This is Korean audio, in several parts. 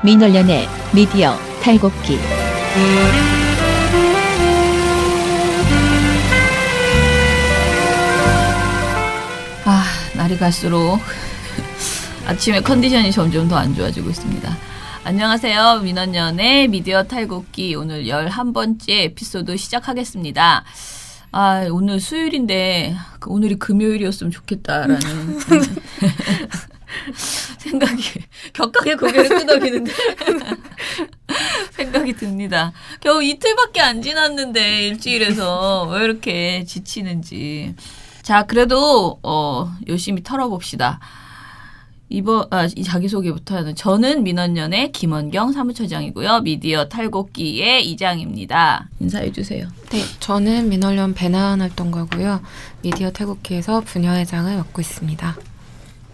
민원련의 미디어 탈곡기. 날이 갈수록 아침에 컨디션이 점점 더 안 좋아지고 있습니다. 안녕하세요. 민원연의 미디어 탈곡기 오늘 11번째 에피소드 시작하겠습니다. 오늘 수요일인데 오늘이 금요일이었으면 좋겠다라는 생각이 격하게 고개를 끄덕이는데 생각이 듭니다. 겨우 이틀밖에 안 지났는데 일주일에서 왜 이렇게 지치는지. 자, 그래도 열심히 털어봅시다. 이 자기소개부터 하는 저는 민원연의 김원경 사무처장이고요. 미디어 탈곡기의 이장입니다. 인사해주세요. 네, 저는 민원연 배나은 활동가고요. 미디어 탈곡기에서 부녀회장을 맡고 있습니다.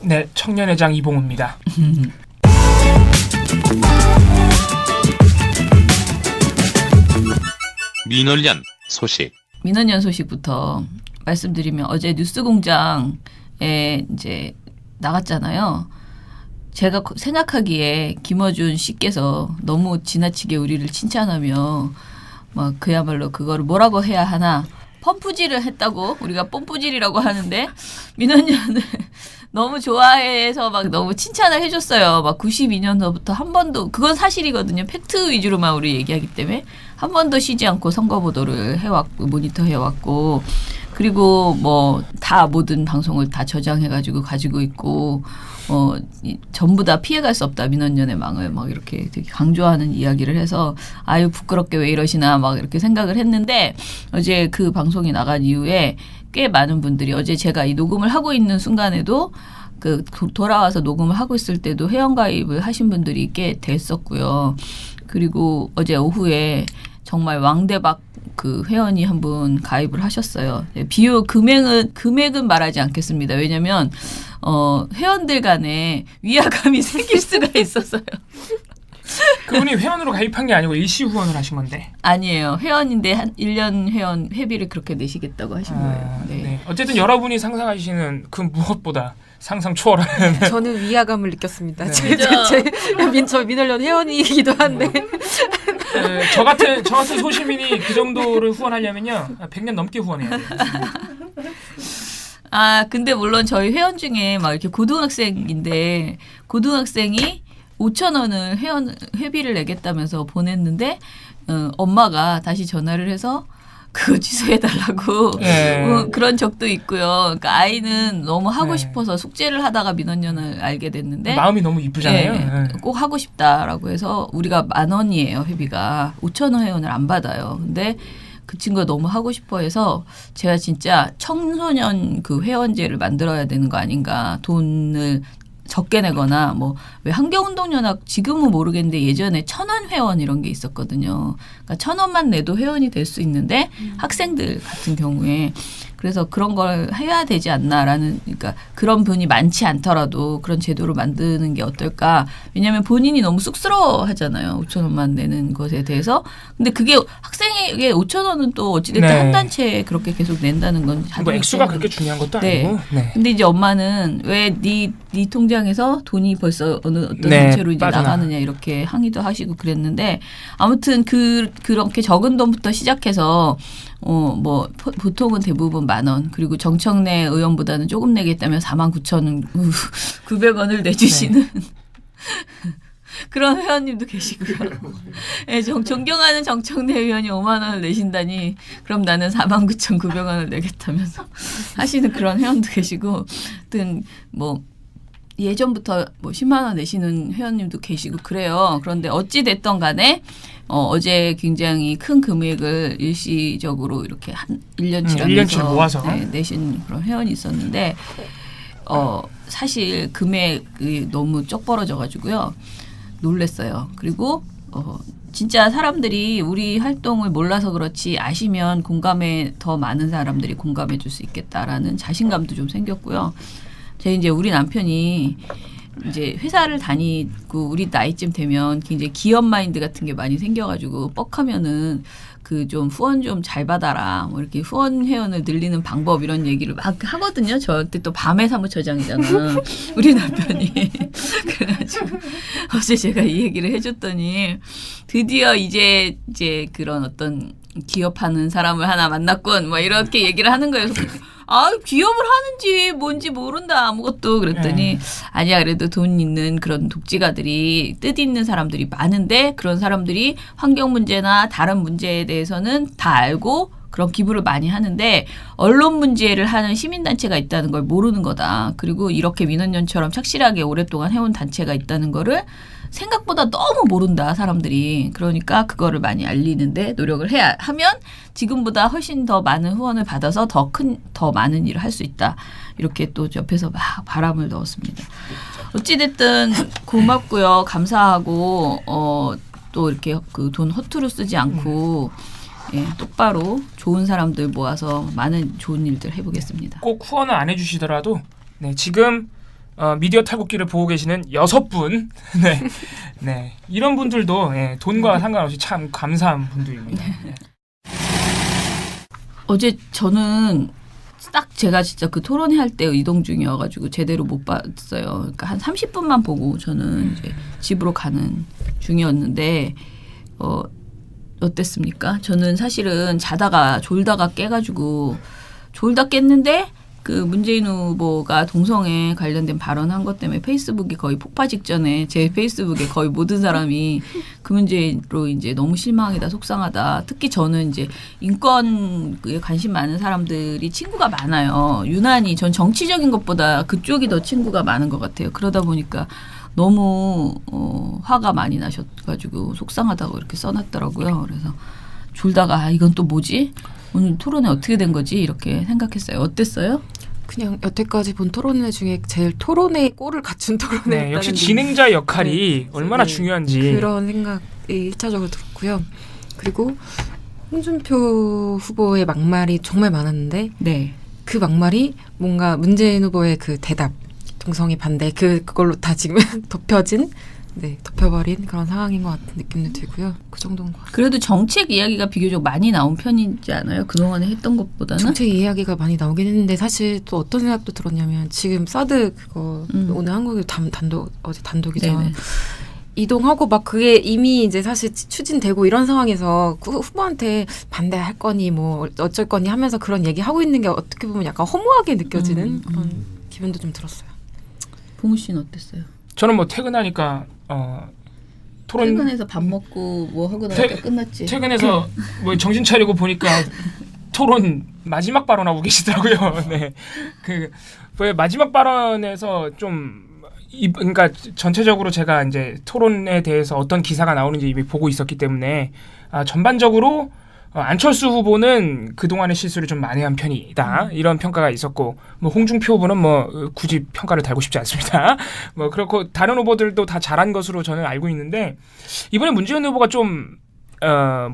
네, 청년회장 이봉우입니다. 민원연 소식. 민원연 소식부터 말씀드리면 어제 뉴스공장에 이제 나갔잖아요. 제가 생각하기에 김어준 씨께서 너무 지나치게 우리를 칭찬하며 막 그야말로 그거를 뭐라고 해야 하나 펌프질을 했다고 우리가 뽐뿌질이라고 하는데 민원연을 너무 좋아해서 막 너무 칭찬을 해줬어요. 막 92년도부터 한 번도 그건 사실이거든요. 팩트 위주로만 우리 얘기하기 때문에 한 번도 쉬지 않고 선거 보도를 해왔고 모니터 해왔고 그리고 뭐 다 모든 방송을 다 저장해가지고 가지고 있고 전부 다 피해갈 수 없다 민원연의 망을 막 이렇게 되게 강조하는 이야기를 해서 아유 부끄럽게 왜 이러시나 막 이렇게 생각을 했는데 어제 그 방송이 나간 이후에 꽤 많은 분들이 어제 제가 이 녹음을 하고 있는 순간에도 그 돌아와서 녹음을 하고 있을 때도 회원가입을 하신 분들이 꽤 됐었고요. 그리고 어제 오후에 정말 왕대박 그 회원이 한 분 가입을 하셨어요. 비용 금액은 말하지 않겠습니다. 왜냐하면 회원들 간에 위화감이 생길 수가 있었어요. 그분이 회원으로 가입한 게 아니고 일시 후원을 하신 건데. 아니에요. 회원인데 한 1년 회원 회비를 그렇게 내시겠다고 하신 거예요. 네. 네. 어쨌든 여러분이 상상하시는 그 무엇보다 상상 초월하는. 저는 위화감을 느꼈습니다. 네. 저 민원연 회원이기도 한데. 저 같은 소시민이 그 정도를 후원하려면요 100년 넘게 후원해야 돼요. 근데 물론 저희 회원 중에 막 이렇게 고등학생인데 고등학생이 5,000원을 회비를 내겠다면서 보냈는데 엄마가 다시 전화를 해서 그거 취소해달라고 그런 적도 있고요. 그러니까 아이는 너무 하고 싶어서 숙제를 하다가 민원연을 알게 됐는데 마음이 너무 이쁘잖아요. 네, 꼭 하고 싶다라고 해서 우리가 10,000원이에요 회비가 5,000원 회원을 안 받아요. 근데 그 친구가 너무 하고 싶어해서 제가 진짜 청소년 그 회원제를 만들어야 되는 거 아닌가 돈을 적게 내거나 뭐 왜 환경운동연합 지금은 모르겠는데 예전에 1,000원 회원 이런 게 있었거든요. 그러니까 1,000원만 내도 회원이 될 수 있는데 학생들 같은 경우에 그래서 그런 걸 해야 되지 않나라는 그러니까 그런 분이 많지 않더라도 그런 제도를 만드는 게 어떨까. 왜냐하면 본인이 너무 쑥스러워하잖아요. 5,000원만 내는 것에 대해서. 근데 그게 학생에게 5,000원은 또 어찌됐든 한 단체에 그렇게 계속 낸다는 건 뭐 액수가 그렇게 중요한 것도 아니고. 네. 근데 이제 엄마는 왜 네 통장에서 돈이 벌써 어떤 단체로 이제 나가느냐 이렇게 항의도 하시고 그랬는데 아무튼 그렇게 적은 돈부터 시작해서 뭐 보통은 대부분 10,000원 그리고 정청래 의원보다는 조금 내겠다면 49,900원을 내주시는 그런 회원님도 계시고요. 네, 존경하는 정청래 의원이 5만 원을 내신다니 그럼 나는 49,900원을 내겠다면서 하시는 그런 회원도 계시고 하여튼 뭐 예전부터 뭐 10만 원 내시는 회원님도 계시고 그래요. 그런데 어찌 됐던 간에 어제 굉장히 큰 금액을 일시적으로 이렇게 한 1년치 모아서 내신 그런 회원이 있었는데 사실 금액이 너무 쩍 벌어져가지고요. 놀랬어요. 그리고 진짜 사람들이 우리 활동을 몰라서 그렇지 아시면 공감에 더 많은 사람들이 공감해 줄 수 있겠다라는 자신감도 좀 생겼고요. 이제 우리 남편이 이제 회사를 다니고 우리 나이쯤 되면 굉장히 기업 마인드 같은 게 많이 생겨가지고 뻑하면은 그 좀 후원 좀 잘 받아라. 뭐 이렇게 후원 회원을 늘리는 방법 이런 얘기를 막 하거든요. 저한테 또 밤의 사무처장이잖아. 우리 남편이. 그래가지고 어제 제가 이 얘기를 해줬더니 드디어 이제 그런 어떤 기업하는 사람을 하나 만났군. 뭐 이렇게 얘기를 하는 거예요. 그래서 기업을 하는지 뭔지 모른다 아무것도 그랬더니 아니야 그래도 돈 있는 그런 독지가들이 뜻 있는 사람들이 많은데 그런 사람들이 환경 문제나 다른 문제에 대해서는 다 알고 그런 기부를 많이 하는데 언론 문제를 하는 시민단체가 있다는 걸 모르는 거다. 그리고 이렇게 민원연처럼 착실하게 오랫동안 해온 단체가 있다는 거를 생각보다 너무 모른다 사람들이. 그러니까 그거를 많이 알리는데 노력을 해야 하면 지금보다 훨씬 더 많은 후원을 받아서 더 많은 일을 할 수 있다. 이렇게 또 옆에서 막 바람을 넣었습니다. 어찌됐든 고맙고요. 감사하고 또 이렇게 그 돈 허투루 쓰지 않고 예, 똑바로 좋은 사람들 모아서 많은 좋은 일들 해보겠습니다. 꼭 후원을 안 해주시더라도 네, 지금 미디어 탈곡기를 보고 계시는 6분 네, 이런 분들도 돈과 상관없이 참 감사한 분들입니다. 네. 어제 저는 딱 제가 진짜 그 토론회 할 때 이동 중이어가지고 제대로 못 봤어요. 그러니까 한 30분만 보고 저는 이제 집으로 가는 중이었는데 어땠습니까? 저는 사실은 졸다가 깨가지고 졸다 깼는데 그 문재인 후보가 동성애 관련된 발언한 것 때문에 페이스북이 거의 폭파 직전에 제 페이스북에 거의 모든 사람이 그 문제로 이제 너무 실망이다, 속상하다. 특히 저는 이제 인권에 관심 많은 사람들이 친구가 많아요. 유난히 전 정치적인 것보다 그쪽이 더 친구가 많은 것 같아요. 그러다 보니까 너무 화가 많이 나셔가지고 속상하다고 이렇게 써놨더라고요. 그래서 졸다가 이건 또 뭐지? 오늘 토론회 어떻게 된 거지? 이렇게 생각했어요. 어땠어요? 그냥 여태까지 본 토론회 중에 제일 토론회의 꼴을 갖춘 토론회. 네, 역시 진행자 역할이 얼마나 중요한지 그런 생각이 1차적으로 들었고요. 그리고 홍준표 후보의 막말이 정말 많았는데 네. 그 막말이 뭔가 문재인 후보의 그 대답 동성애 반대 그걸로 다 지금 덮여버린 그런 상황인 것 같은 느낌도 들고요. 그 정도인 것 같아요. 그래도 정책 이야기가 비교적 많이 나온 편이지 않아요? 그동안에 했던 것보다는? 정책 이야기가 많이 나오긴 했는데 사실 또 어떤 생각도 들었냐면 지금 사드 그거 오늘 한국에 어제 단독이죠. 네네. 이동하고 막 그게 이미 이제 사실 추진되고 이런 상황에서 그 후보한테 반대할 거니 뭐 어쩔 거니 하면서 그런 얘기하고 있는 게 어떻게 보면 약간 허무하게 느껴지는 그런 기분도 좀 들었어요. 봉우 씨는 어땠어요? 저는 뭐 퇴근하니까 토론 퇴근해서 밥 먹고 뭐 하고 나니까 끝났지. 퇴근해서 뭐 정신 차리고 보니까 토론 마지막 발언하고 계시더라고요. 네, 그 마지막 발언에서 그러니까 전체적으로 제가 이제 토론에 대해서 어떤 기사가 나오는지 이미 보고 있었기 때문에 전반적으로 안철수 후보는 그동안의 실수를 좀 만회한 편이다. 이런 평가가 있었고, 뭐, 홍준표 후보는 뭐, 굳이 평가를 달고 싶지 않습니다. 뭐, 그렇고, 다른 후보들도 다 잘한 것으로 저는 알고 있는데, 이번에 문재인 후보가 좀,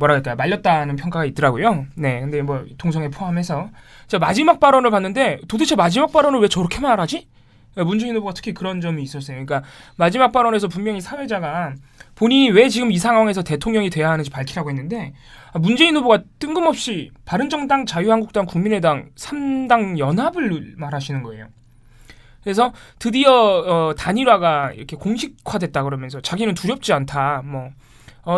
뭐랄까, 말렸다는 평가가 있더라고요. 네. 근데 뭐, 동성애 포함해서. 제가 마지막 발언을 봤는데, 도대체 마지막 발언을 왜 저렇게 말하지? 문재인 후보가 특히 그런 점이 있었어요. 그러니까, 마지막 발언에서 분명히 사회자가 본인이 왜 지금 이 상황에서 대통령이 돼야 하는지 밝히라고 했는데 문재인 후보가 뜬금없이 바른정당, 자유한국당, 국민의당 3당 연합을 말하시는 거예요. 그래서 드디어 단일화가 이렇게 공식화됐다 그러면서 자기는 두렵지 않다. 뭐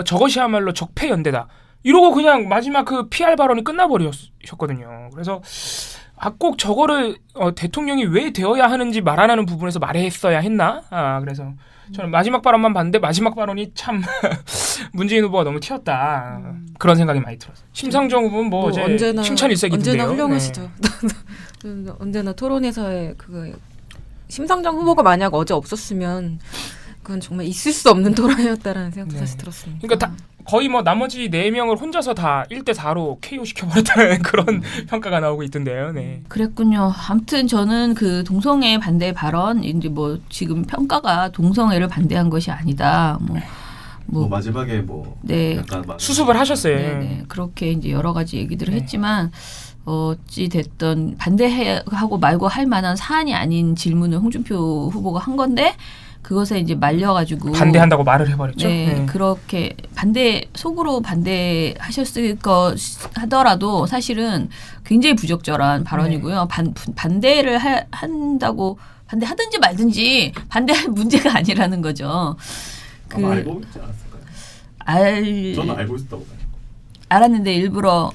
저것이야말로 적폐연대다. 이러고 그냥 마지막 그 PR 발언이 끝나버렸거든요. 그래서 꼭 저거를 대통령이 왜 되어야 하는지 말 안 하는 부분에서 말했어야 했나? 그래서 저는 마지막 발언만 봤는데 마지막 발언이 참 문재인 후보가 너무 튀었다. 그런 생각이 많이 들었어요. 심상정 후보는 뭐 어제 언제나, 칭찬 일색이던데요. 언제나 훌륭하시죠. 네. 언제나 토론에서의 심상정 후보가 만약 어제 없었으면 그건 정말 있을 수 없는 토론이었다라는 생각도 사실 들었습니다. 그러니까 거의 뭐 나머지 4명을 혼자서 다 1대4로 KO 시켜버렸다는 그런 평가가 나오고 있던데요. 네. 그랬군요. 아무튼 저는 그 동성애 반대 발언, 이제 뭐 지금 평가가 동성애를 반대한 것이 아니다. 뭐 마지막에 네. 약간 수습을 하셨어요. 네. 그렇게 이제 여러 가지 얘기들을 했지만 어찌 됐든 반대하고 말고 할 만한 사안이 아닌 질문을 홍준표 후보가 한 건데 그것에 이제 말려가지고 반대한다고 말을 해버렸죠. 네, 그렇게 속으로 반대하셨을 것 하더라도 사실은 굉장히 부적절한 발언이고요. 반대를 한다고 반대하든지 말든지 반대할 문제가 아니라는 거죠. 아마 알고 있지 않았을까요? 저는 알고 있었다고 봐요. 알았는데 일부러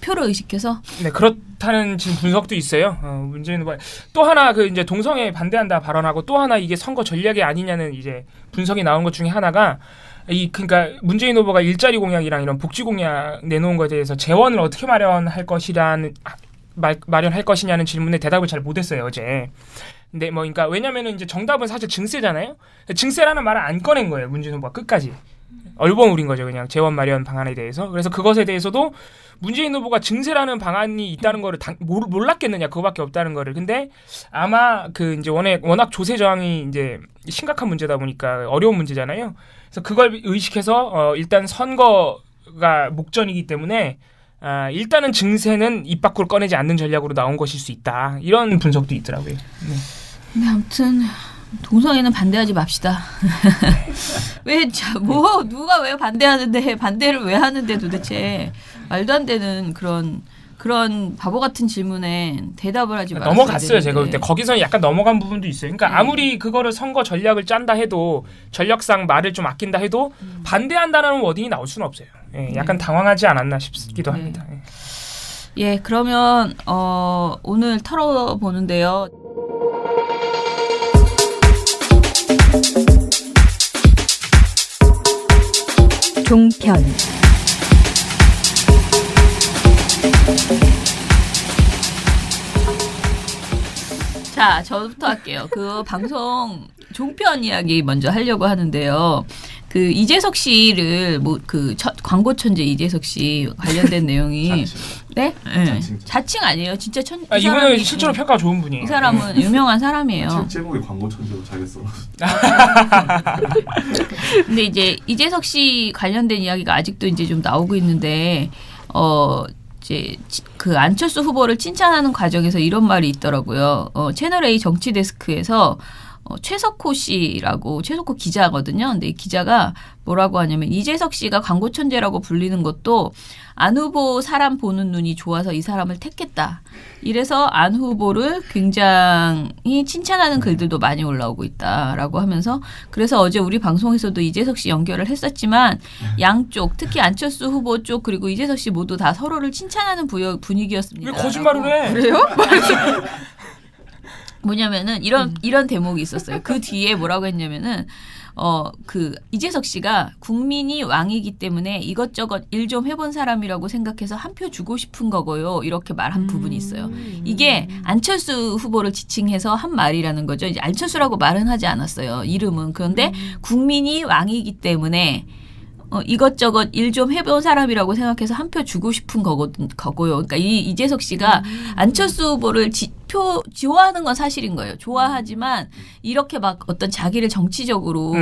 표를 의식해서 네, 그렇다는 지금 분석도 있어요. 문재인 후보 또 하나 그 이제 동성애 반대한다 발언하고 또 하나 이게 선거 전략이 아니냐는 이제 분석이 나온 것 중에 하나가 그러니까 문재인 후보가 일자리 공약이랑 이런 복지 공약 내놓은 것에 대해서 재원을 어떻게 마련할 것이냐는 질문에 대답을 잘 못했어요 어제. 근데 뭐 그러니까 왜냐면은 이제 정답은 사실 증세잖아요. 증세라는 말을 안 꺼낸 거예요 문재인 후보가 끝까지. 얼버무린 거죠 그냥 재원 마련 방안에 대해서. 그래서 그것에 대해서도 문재인 후보가 증세라는 방안이 있다는 거를 몰랐겠느냐 그거밖에 없다는 거를. 근데 아마 그 이제 워낙 조세 저항이 이제 심각한 문제다 보니까 어려운 문제잖아요. 그래서 그걸 의식해서 일단 선거가 목전이기 때문에 일단은 증세는 입 밖으로 꺼내지 않는 전략으로 나온 것일 수 있다. 이런 분석도 있더라고요. 네. 근데 아무튼 동성애는 반대하지 맙시다. 누가 왜 반대하는데 반대를 왜 하는데 도대체 말도 안 되는 그런 바보 같은 질문에 대답을 하지 말았어야 넘어갔어요. 제가 그때 거기서 약간 넘어간 부분도 있어요. 그러니까 아무리 그거를 선거 전략을 짠다 해도 전략상 말을 좀 아낀다 해도 반대한다는 워딩이 나올 수는 없어요. 약간 당황하지 않았나 싶기도 합니다. 예, 그러면 오늘 털어보는데요. 종편 자, 저부터 할게요. 그 방송 종편 이야기 먼저 하려고 하는데요. 그 이재석 씨를 광고 천재 이재석 씨 관련된 내용이 네? 자칭 아니에요. 진짜 이분은 실제로 평가가 좋은 분이에요. 이 사람은 유명한 사람이에요. 제목이 광고 천재로 자기 써. 근데 이제 이재석 씨 관련된 이야기가 아직도 이제 좀 나오고 있는데 이제 그 안철수 후보를 칭찬하는 과정에서 이런 말이 있더라고요. 채널A 정치 데스크에서 최석호 기자거든요. 근데 이 기자가 뭐라고 하냐면 이재석 씨가 광고 천재라고 불리는 것도 안 후보 사람 보는 눈이 좋아서 이 사람을 택했다. 이래서 안 후보를 굉장히 칭찬하는 글들도 많이 올라오고 있다라고 하면서 그래서 어제 우리 방송에서도 이재석 씨 연결을 했었지만 양쪽 특히 안철수 후보 쪽 그리고 이재석 씨 모두 다 서로를 칭찬하는 분위기였습니다. 왜 거짓말을 해? 그래요? 뭐냐면은 이런 대목이 있었어요. 그 뒤에 뭐라고 했냐면은 그 이재석 씨가 국민이 왕이기 때문에 이것저것 일 좀 해본 사람이라고 생각해서 한 표 주고 싶은 거고요. 이렇게 말한 부분이 있어요. 이게 안철수 후보를 지칭해서 한 말이라는 거죠. 이제 안철수라고 말은 하지 않았어요. 이름은. 그런데 국민이 왕이기 때문에 이것저것 일 좀 해본 사람이라고 생각해서 한 표 주고 싶은 거고요. 그러니까 이재석 씨가 안철수 후보를 좋아하는 건 사실인 거예요. 좋아하지만 이렇게 막 어떤 자기를 정치적으로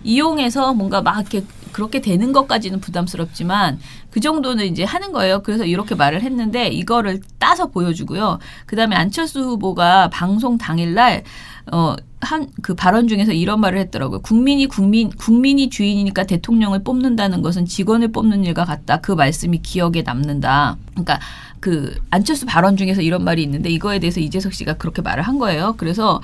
이용해서 뭔가 막 이렇게 그렇게 되는 것까지는 부담스럽지만 그 정도는 이제 하는 거예요. 그래서 이렇게 말을 했는데 이거를 따서 보여주고요. 그다음에 안철수 후보가 방송 당일날 그 발언 중에서 이런 말을 했더라고요. 국민이 주인이니까 대통령을 뽑는다는 것은 직원을 뽑는 일과 같다. 그 말씀이 기억에 남는다. 그러니까 그 안철수 발언 중에서 이런 말이 있는데 이거에 대해서 이재석 씨가 그렇게 말을 한 거예요. 그래서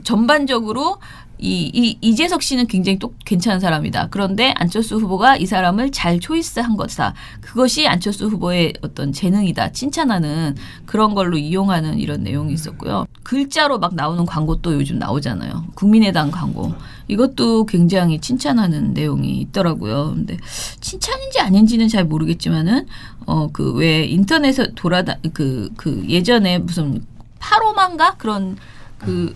전반적으로 이재석 씨는 굉장히 또 괜찮은 사람이다. 그런데 안철수 후보가 이 사람을 잘 초이스한 것이다. 그것이 안철수 후보의 어떤 재능이다. 칭찬하는 그런 걸로 이용하는 이런 내용이 있었고요. 글자로 막 나오는 광고도 요즘 나오잖아요. 국민의당 광고. 이것도 굉장히 칭찬하는 내용이 있더라고요. 근데 칭찬인지 아닌지는 잘 모르겠지만은 그 왜 인터넷에 그 예전에 무슨 파로만가 그런 그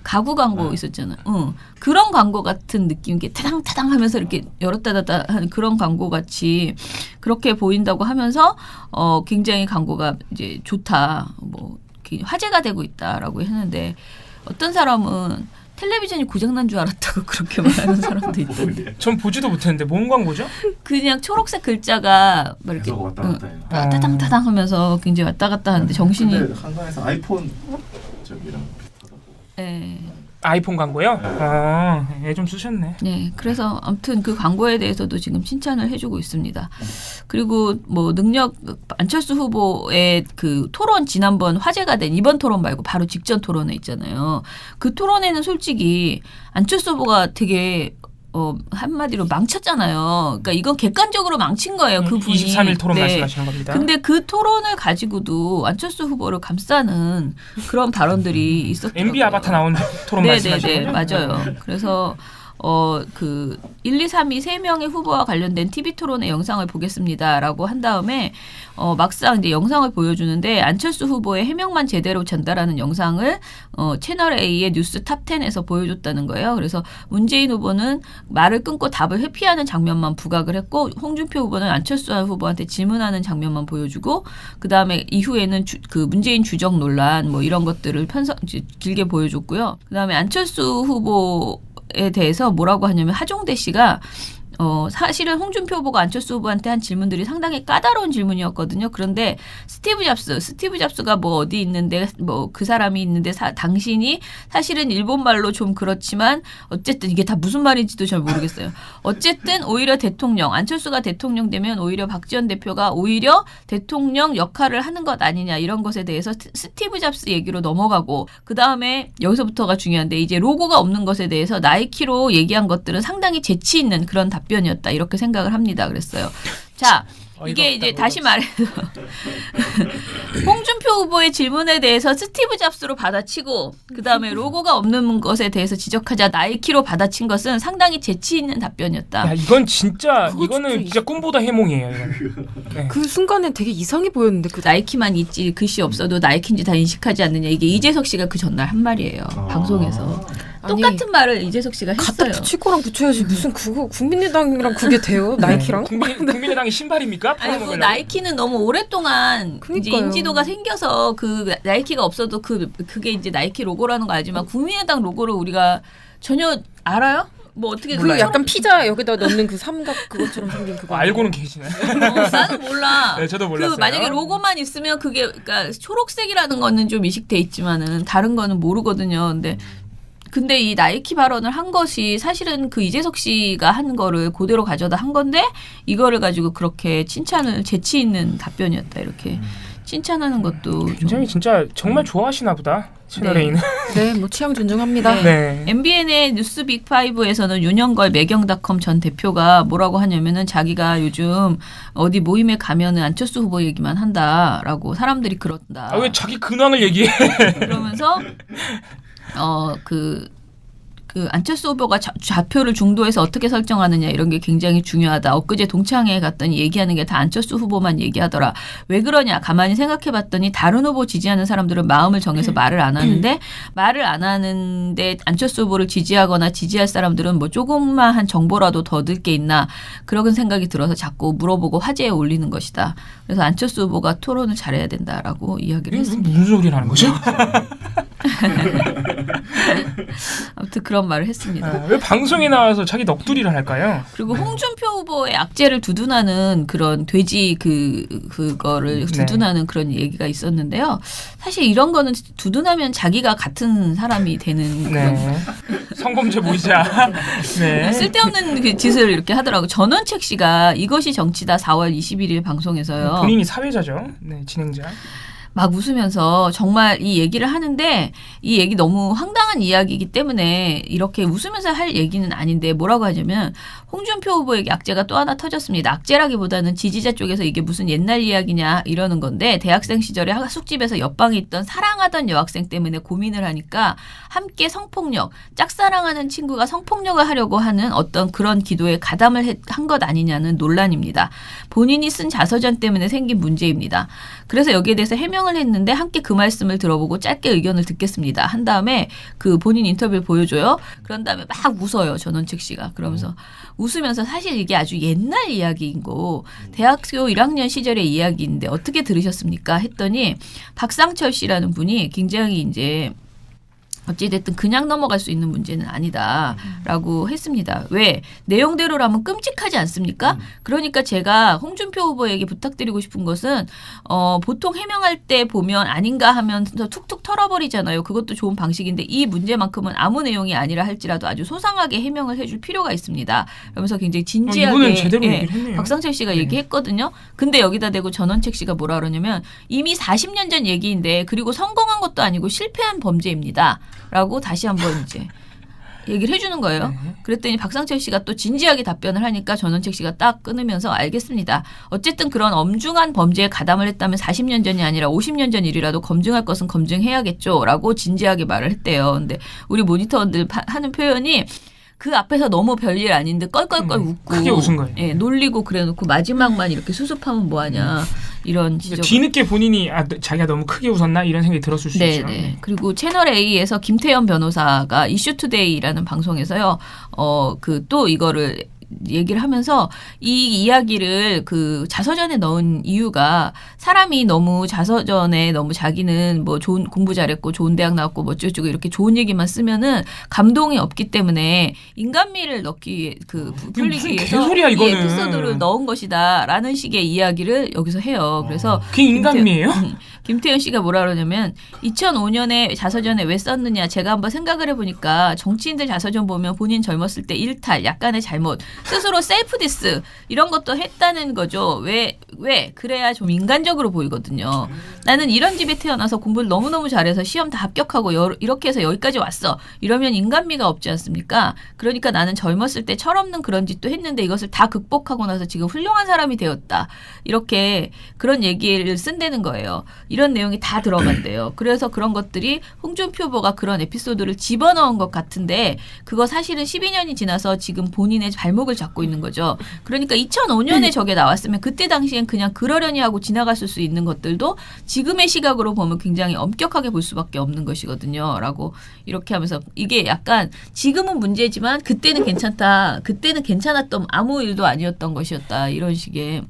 가구 광고 있었잖아요. 그런 광고 같은 느낌, 이게 타당타당 하면서 이렇게 열었다 닫았다 하는 그런 광고 같이 그렇게 보인다고 하면서 굉장히 광고가 이제 좋다, 뭐 화제가 되고 있다라고 했는데 어떤 사람은 텔레비전이 고장난 줄 알았다고 그렇게 말하는 사람도 있던데. 전 보지도 못했는데 뭔 광고죠? 그냥 초록색 글자가 막 이렇게 왔다 갔다 해요. 타당타당 하면서 굉장히 왔다 갔다 하는데 정신이. 근데 한강에서 아이폰 저기랑 비슷하다고. 네. 아이폰 광고요? 예, 좀 쓰셨네. 네, 그래서 아무튼 그 광고에 대해서도 지금 칭찬을 해주고 있습니다. 그리고 뭐 능력 안철수 후보의 그 토론 지난번 화제가 된 이번 토론 말고 바로 직전 토론회 있잖아요. 그 토론회는 솔직히 안철수 후보가 되게 한마디로 망쳤잖아요. 그러니까 이건 객관적으로 망친 거예요. 그 분이. 23일 토론 말씀하시는 겁니다. 근데 그 토론을 가지고도 안철수 후보를 감싸는 그런 발언들이 있었더라고요. MB 아바타 나온 토론 말씀하시는 거죠? 맞아요. 그래서 그 1, 2, 3위 3명의 후보와 관련된 TV 토론의 영상을 보겠습니다라고 한 다음에 막상 이제 영상을 보여주는데 안철수 후보의 해명만 제대로 전달하는 영상을 채널 A의 뉴스 탑10에서 보여줬다는 거예요. 그래서 문재인 후보는 말을 끊고 답을 회피하는 장면만 부각을 했고 홍준표 후보는 안철수 후보한테 질문하는 장면만 보여주고 그 다음에 이후에는 그 문재인 주적 논란 뭐 이런 것들을 길게 보여줬고요. 그 다음에 안철수 후보에 대해서 뭐라고 하냐면 하종대 씨가 사실은 홍준표 후보가 안철수 후보한테 한 질문들이 상당히 까다로운 질문이었거든요. 그런데 스티브 잡스가 뭐 어디 있는데 뭐 그 사람이 있는데 당신이 사실은 일본말로 좀 그렇지만 어쨌든 이게 다 무슨 말인지도 잘 모르겠어요. 어쨌든 오히려 안철수가 대통령 되면 오히려 박지원 대표가 오히려 대통령 역할을 하는 것 아니냐 이런 것에 대해서 스티브 잡스 얘기로 넘어가고 그 다음에 여기서부터가 중요한데 이제 로고가 없는 것에 대해서 나이키로 얘기한 것들은 상당히 재치 있는 그런 답변이었다 이렇게 생각을 합니다. 그랬어요. 자, 이게 이제 다시 말해서 홍준표 후보의 질문에 대해서 스티브 잡스로 받아치고 그 다음에 로고가 없는 것에 대해서 지적하자 나이키로 받아친 것은 상당히 재치 있는 답변이었다. 야, 이거는 진짜 꿈보다 해몽이에요. 네. 그 순간에 되게 이상해 보였는데 나이키만 있지 글씨 없어도 나이키인지 다 인식하지 않느냐 이게 이재석 씨가 그 전날 한 말이에요. 방송에서. 똑같은 말을 이재석 씨가 했어요. 갖다 붙일 거랑 붙여야지 무슨 그거 국민의당이랑 그게 돼요? 나이키랑? 국민의당이 신발입니까? 아니 그 나이키는 너무 오랫동안 이제 인지도가 생겨서 그 나이키가 없어도 그게 이제 나이키 로고라는 거 알지만 국민의당 로고를 우리가 전혀 알아요? 뭐 어떻게 그 약간 피자 여기다 넣는 그 삼각 그것처럼 생긴 그거 알고는 계시네. 나는 몰라. 네, 저도 몰랐어요. 그 만약에 로고만 있으면 그게 그러니까 초록색이라는 거는 좀 이식돼 있지만은 다른 거는 모르거든요. 근데 이 나이키 발언을 한 것이 사실은 그 이재석 씨가 한 거를 그대로 가져다 한 건데 이거를 가지고 그렇게 재치 있는 답변이었다 이렇게 칭찬하는 것도 굉장히 진짜 정말 좋아하시나 보다. 채널 A는. 네, 뭐 취향 존중합니다. 네. MBN의 뉴스 빅5에서는 윤영걸 매경닷컴 전 대표가 뭐라고 하냐면은 자기가 요즘 어디 모임에 가면은 안철수 후보 얘기만 한다라고 사람들이 그런다. 왜 자기 근황을 얘기해? 그러면서 그 안철수 후보가 좌표를 중도에서 어떻게 설정하느냐 이런 게 굉장히 중요하다. 엊그제 동창회에 갔더니 얘기하는 게 다 안철수 후보만 얘기하더라. 왜 그러냐. 가만히 생각해봤더니 다른 후보 지지하는 사람들은 마음을 정해서 말을 안 하는데 안철수 후보를 지지하거나 지지할 사람들은 뭐 조금만 정보라도 더 얻을 게 있나 그런 생각이 들어서 자꾸 물어보고 화제에 올리는 것이다. 그래서 안철수 후보가 토론을 잘해야 된다라고 이야기를 했습니다. 무슨 소리를 하는 거죠? 아무튼 그런 말을 했습니다. 왜 방송에 나와서 자기 넋두리를 할까요? 그리고 홍준표 후보의 악재를 두둔하는 그런 돼지 그거를 두둔하는 그런 얘기가 있었는데요. 사실 이런 거는 두둔하면 자기가 같은 사람이 되는 그런 성범죄 모의자. 네. 쓸데없는 그 짓을 이렇게 하더라고요. 전원책 씨가 이것이 정치다 4월 21일 방송에서요. 본인이 사회자죠. 네, 진행자. 막 웃으면서 정말 이 얘기를 하는데 이 얘기 너무 황당한 이야기이기 때문에 이렇게 웃으면서 할 얘기는 아닌데 뭐라고 하냐면 홍준표 후보에게 악재가 또 하나 터졌습니다. 악재라기보다는 지지자 쪽에서 이게 무슨 옛날 이야기냐 이러는 건데 대학생 시절에 숙집에서 옆방에 있던 사랑하던 여학생 때문에 고민을 하니까 함께 성폭력, 짝사랑하는 친구가 성폭력을 하려고 하는 어떤 그런 기도에 가담을 한 것 아니냐는 논란입니다. 본인이 쓴 자서전 때문에 생긴 문제입니다. 그래서 여기에 대해서 해명을 했는데 함께 그 말씀을 들어보고 짧게 의견을 듣겠습니다. 한 다음에 그 본인 인터뷰를 보여줘요. 그런 다음에 막 웃어요. 전원책 씨가. 그러면서 웃으면서 사실 이게 아주 옛날 이야기인 거 대학교 1학년 시절의 이야기인데 어떻게 들으셨습니까? 했더니 박상철 씨라는 분이 굉장히 이제 어찌됐든 그냥 넘어갈 수 있는 문제는 아니다라고 했습니다. 왜? 내용대로라면 끔찍하지 않습니까? 그러니까 제가 홍준표 후보에게 부탁드리고 싶은 것은 보통 해명할 때 보면 아닌가 하면서 툭툭 털어버리잖아요. 그것도 좋은 방식인데 이 문제만큼은 아무 내용이 아니라 할지라도 아주 소상하게 해명을 해줄 필요가 있습니다. 그러면서 굉장히 진지하게 이분은 제대로 얘기를 했네요. 박상철 씨가 얘기했거든요. 근데 여기다 대고 전원책 씨가 뭐라 그러냐면 이미 40년 전 얘기인데 그리고 성공한 것도 아니고 실패한 범죄입니다. 라고 다시 한번 이제 얘기를 해주는 거예요. 그랬더니 박상철 씨가 또 진지하게 답변을 하니까 전원책 씨가 딱 끊으면서 알겠습니다. 어쨌든 그런 엄중한 범죄에 가담을 했다면 40년 전이 아니라 50년 전 일이라도 검증할 것은 검증해야겠죠. 라고 진지하게 말을 했대요. 근데 우리 모니터들 하는 표현이 그 앞에서 너무 별일 아닌데 껄껄껄 웃고 크게 웃은 거예요. 예, 놀리고 그래놓고 마지막만 이렇게 수습하면 뭐하냐 이런 지적. 뒤늦게 본인이 자기가 너무 크게 웃었나 이런 생각이 들었을 수 있죠. 네. 그리고 채널 A에서 김태현 변호사가 이슈투데이라는 방송에서요. 그 또 이거를 얘기를 하면서 이 이야기를 그 자서전에 넣은 이유가 사람이 너무 자서전에 너무 자기는 뭐 좋은 공부 잘했고 좋은 대학 나왔고 뭐 어쩌고 이렇게 좋은 얘기만 쓰면은 감동이 없기 때문에 인간미를 넣기 풀리기 위해서 개소리야, 이 이거는. 에피소드를 넣은 것이다라는 식의 이야기를 여기서 해요. 그래서 그게 인간미예요? 김태현 씨가 뭐라 그러냐면 2005년에 자서전에 왜 썼느냐 제가 한번 생각을 해보니까 정치인들 자서전 보면 본인 젊었을 때 일탈 약간의 잘못 스스로 셀프 디스 이런 것도 했다는 거죠. 왜 그래야 좀 인간적으로 보이거든요. 나는 이런 집에 태어나서 공부를 너무너무 잘해서 시험 다 합격하고 이렇게 해서 여기까지 왔어. 이러면 인간미가 없지 않습니까? 그러니까 나는 젊었을 때 철없는 그런 짓도 했는데 이것을 다 극복하고 나서 지금 훌륭한 사람이 되었다. 이렇게 그런 얘기를 쓴다는 거예요. 이런 내용이 다 들어간대요. 그래서 그런 것들이 홍준표 후보가 그런 에피소드를 집어넣은 것 같은데 그거 사실은 12년이 지나서 지금 본인의 발목을 잡고 있는 거죠. 그러니까 2005년에 저게 나왔으면 그때 당시엔 그냥 그러려니 하고 지나갔을 수 있는 것들도 지금의 시각으로 보면 굉장히 엄격하게 볼 수밖에 없는 것이거든요. 라고 이렇게 하면서 이게 약간 지금은 문제지만 그때는 괜찮다. 그때는 괜찮았던 아무 일도 아니었던 것이었다. 이런 식의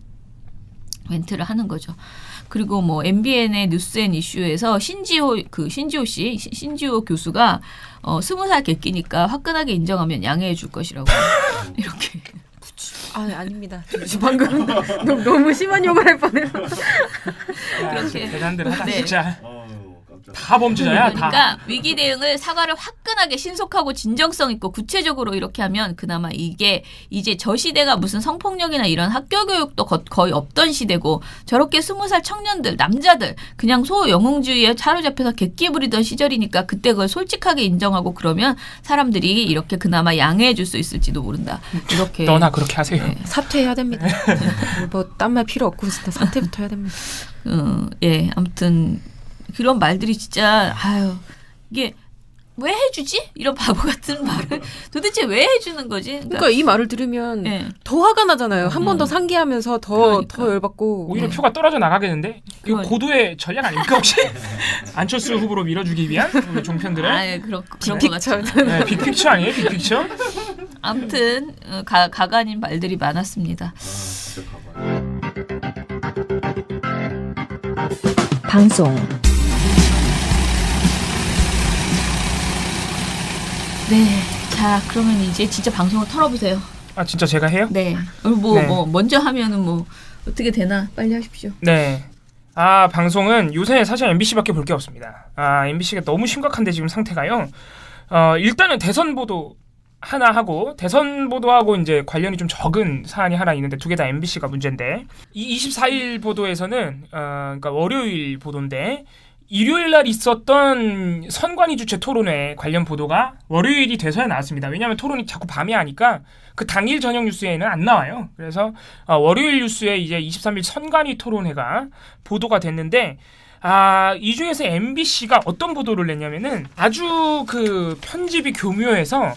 멘트를 하는 거죠. 그리고 뭐 MBN의 뉴스앤이슈에서 신지호 교수가 20살 객기니까 화끈하게 인정하면 양해해 줄 것이라고 이렇게. 아닙니다. 방금 너무 심한 욕을 할 뻔해서. 그렇게. 대단들하다 네. 진짜. 다 범죄자야. 그러니까 다. 위기 대응을 사과를 화끈하게 신속하고 진정성 있고 구체적으로 이렇게 하면 그나마 이게 이제 저 시대가 무슨 성폭력이나 이런 학교 교육도 거의 없던 시대고 저렇게 20살 청년들 남자들 그냥 소영웅주의에 사로잡혀서 객기 부리던 시절이니까 그때 그걸 솔직하게 인정하고 그러면 사람들이 이렇게 그나마 양해해 줄 수 있을지도 모른다. 이렇게. 너나 그렇게 하세요. 네. 사퇴해야 됩니다. 뭐 딴 말 필요 없고 진짜 사퇴부터 해야 됩니다. 예, 아무튼 그런 말들이 진짜 아유 이게 왜 해주지? 이런 바보 같은 말을 도대체 왜 해주는 거지? 그러니까 이 말을 들으면 네. 더 화가 나잖아요. 한 번 더 상기하면서 더 열받고. 오히려 표가 떨어져 나가겠는데? 이거 그러니까. 고도의 전략 아닙니까 혹시? 안철수 후보로 밀어주기 위한 우리 종편들의 아, 그런 것 같죠. 네, 빅픽처 아니에요? 빅픽처? 아무튼 가관인 말들이 많았습니다. 방송 네, 자 그러면 이제 진짜 방송을 털어보세요. 아 진짜 제가 해요? 네, 먼저 하면은 뭐 어떻게 되나 빨리 하십시오. 네. 방송은 요새 사실 MBC밖에 볼 게 없습니다. MBC가 너무 심각한데 지금 상태가요. 일단은 대선 보도 하나 하고 대선 보도하고 이제 관련이 좀 적은 사안이 하나 있는데 두 개 다 MBC가 문제인데 이 24일 보도에서는 그러니까 월요일 보도인데 일요일 날 있었던 선관위 주최 토론회 관련 보도가 월요일이 돼서야 나왔습니다. 왜냐하면 토론이 자꾸 밤에 하니까 그 당일 저녁 뉴스에는 안 나와요. 그래서 월요일 뉴스에 이제 23일 선관위 토론회가 보도가 됐는데 이 중에서 MBC가 어떤 보도를 냈냐면은 아주 그 편집이 교묘해서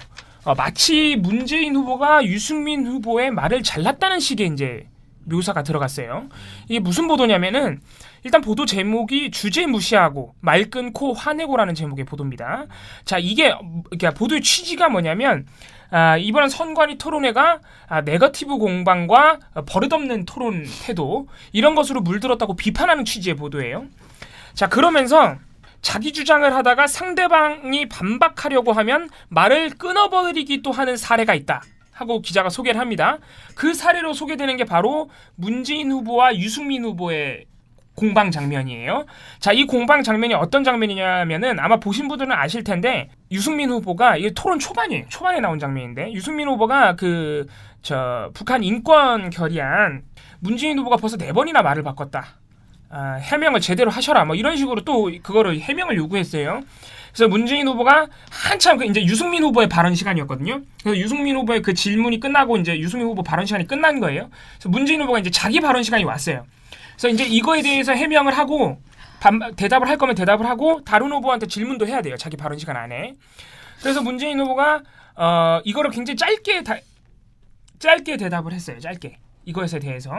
마치 문재인 후보가 유승민 후보의 말을 잘랐다는 식의 이제 묘사가 들어갔어요. 이게 무슨 보도냐면은 일단 보도 제목이 주제 무시하고 말 끊고 화내고라는 제목의 보도입니다. 자, 이게 그러니까 보도의 취지가 뭐냐면 이번 선관위 토론회가 네거티브 공방과 버릇없는 토론 태도 이런 것으로 물들었다고 비판하는 취지의 보도예요. 자, 그러면서 자기 주장을 하다가 상대방이 반박하려고 하면 말을 끊어버리기도 하는 사례가 있다 하고 기자가 소개를 합니다. 그 사례로 소개되는 게 바로 문재인 후보와 유승민 후보의 공방 장면이에요. 자, 이 공방 장면이 어떤 장면이냐면은 아마 보신 분들은 아실 텐데 유승민 후보가 이게 토론 초반이에요. 초반에 나온 장면인데 유승민 후보가 북한 인권 결의안 문재인 후보가 벌써 4번이나 말을 바꿨다. 해명을 제대로 하셔라. 뭐 이런 식으로 또 그거를 해명을 요구했어요. 그래서 문재인 후보가 한참 이제 유승민 후보의 발언 시간이었거든요. 그래서 유승민 후보의 그 질문이 끝나고 이제 유승민 후보 발언 시간이 끝난 거예요. 그래서 문재인 후보가 이제 자기 발언 시간이 왔어요. 그래서 이제 이거에 대해서 해명을 하고 대답을 할 거면 대답을 하고 다른 후보한테 질문도 해야 돼요. 자기 발언 시간 안에. 그래서 문재인 후보가 이거를 굉장히 짧게 대답을 했어요. 짧게. 이것에 대해서.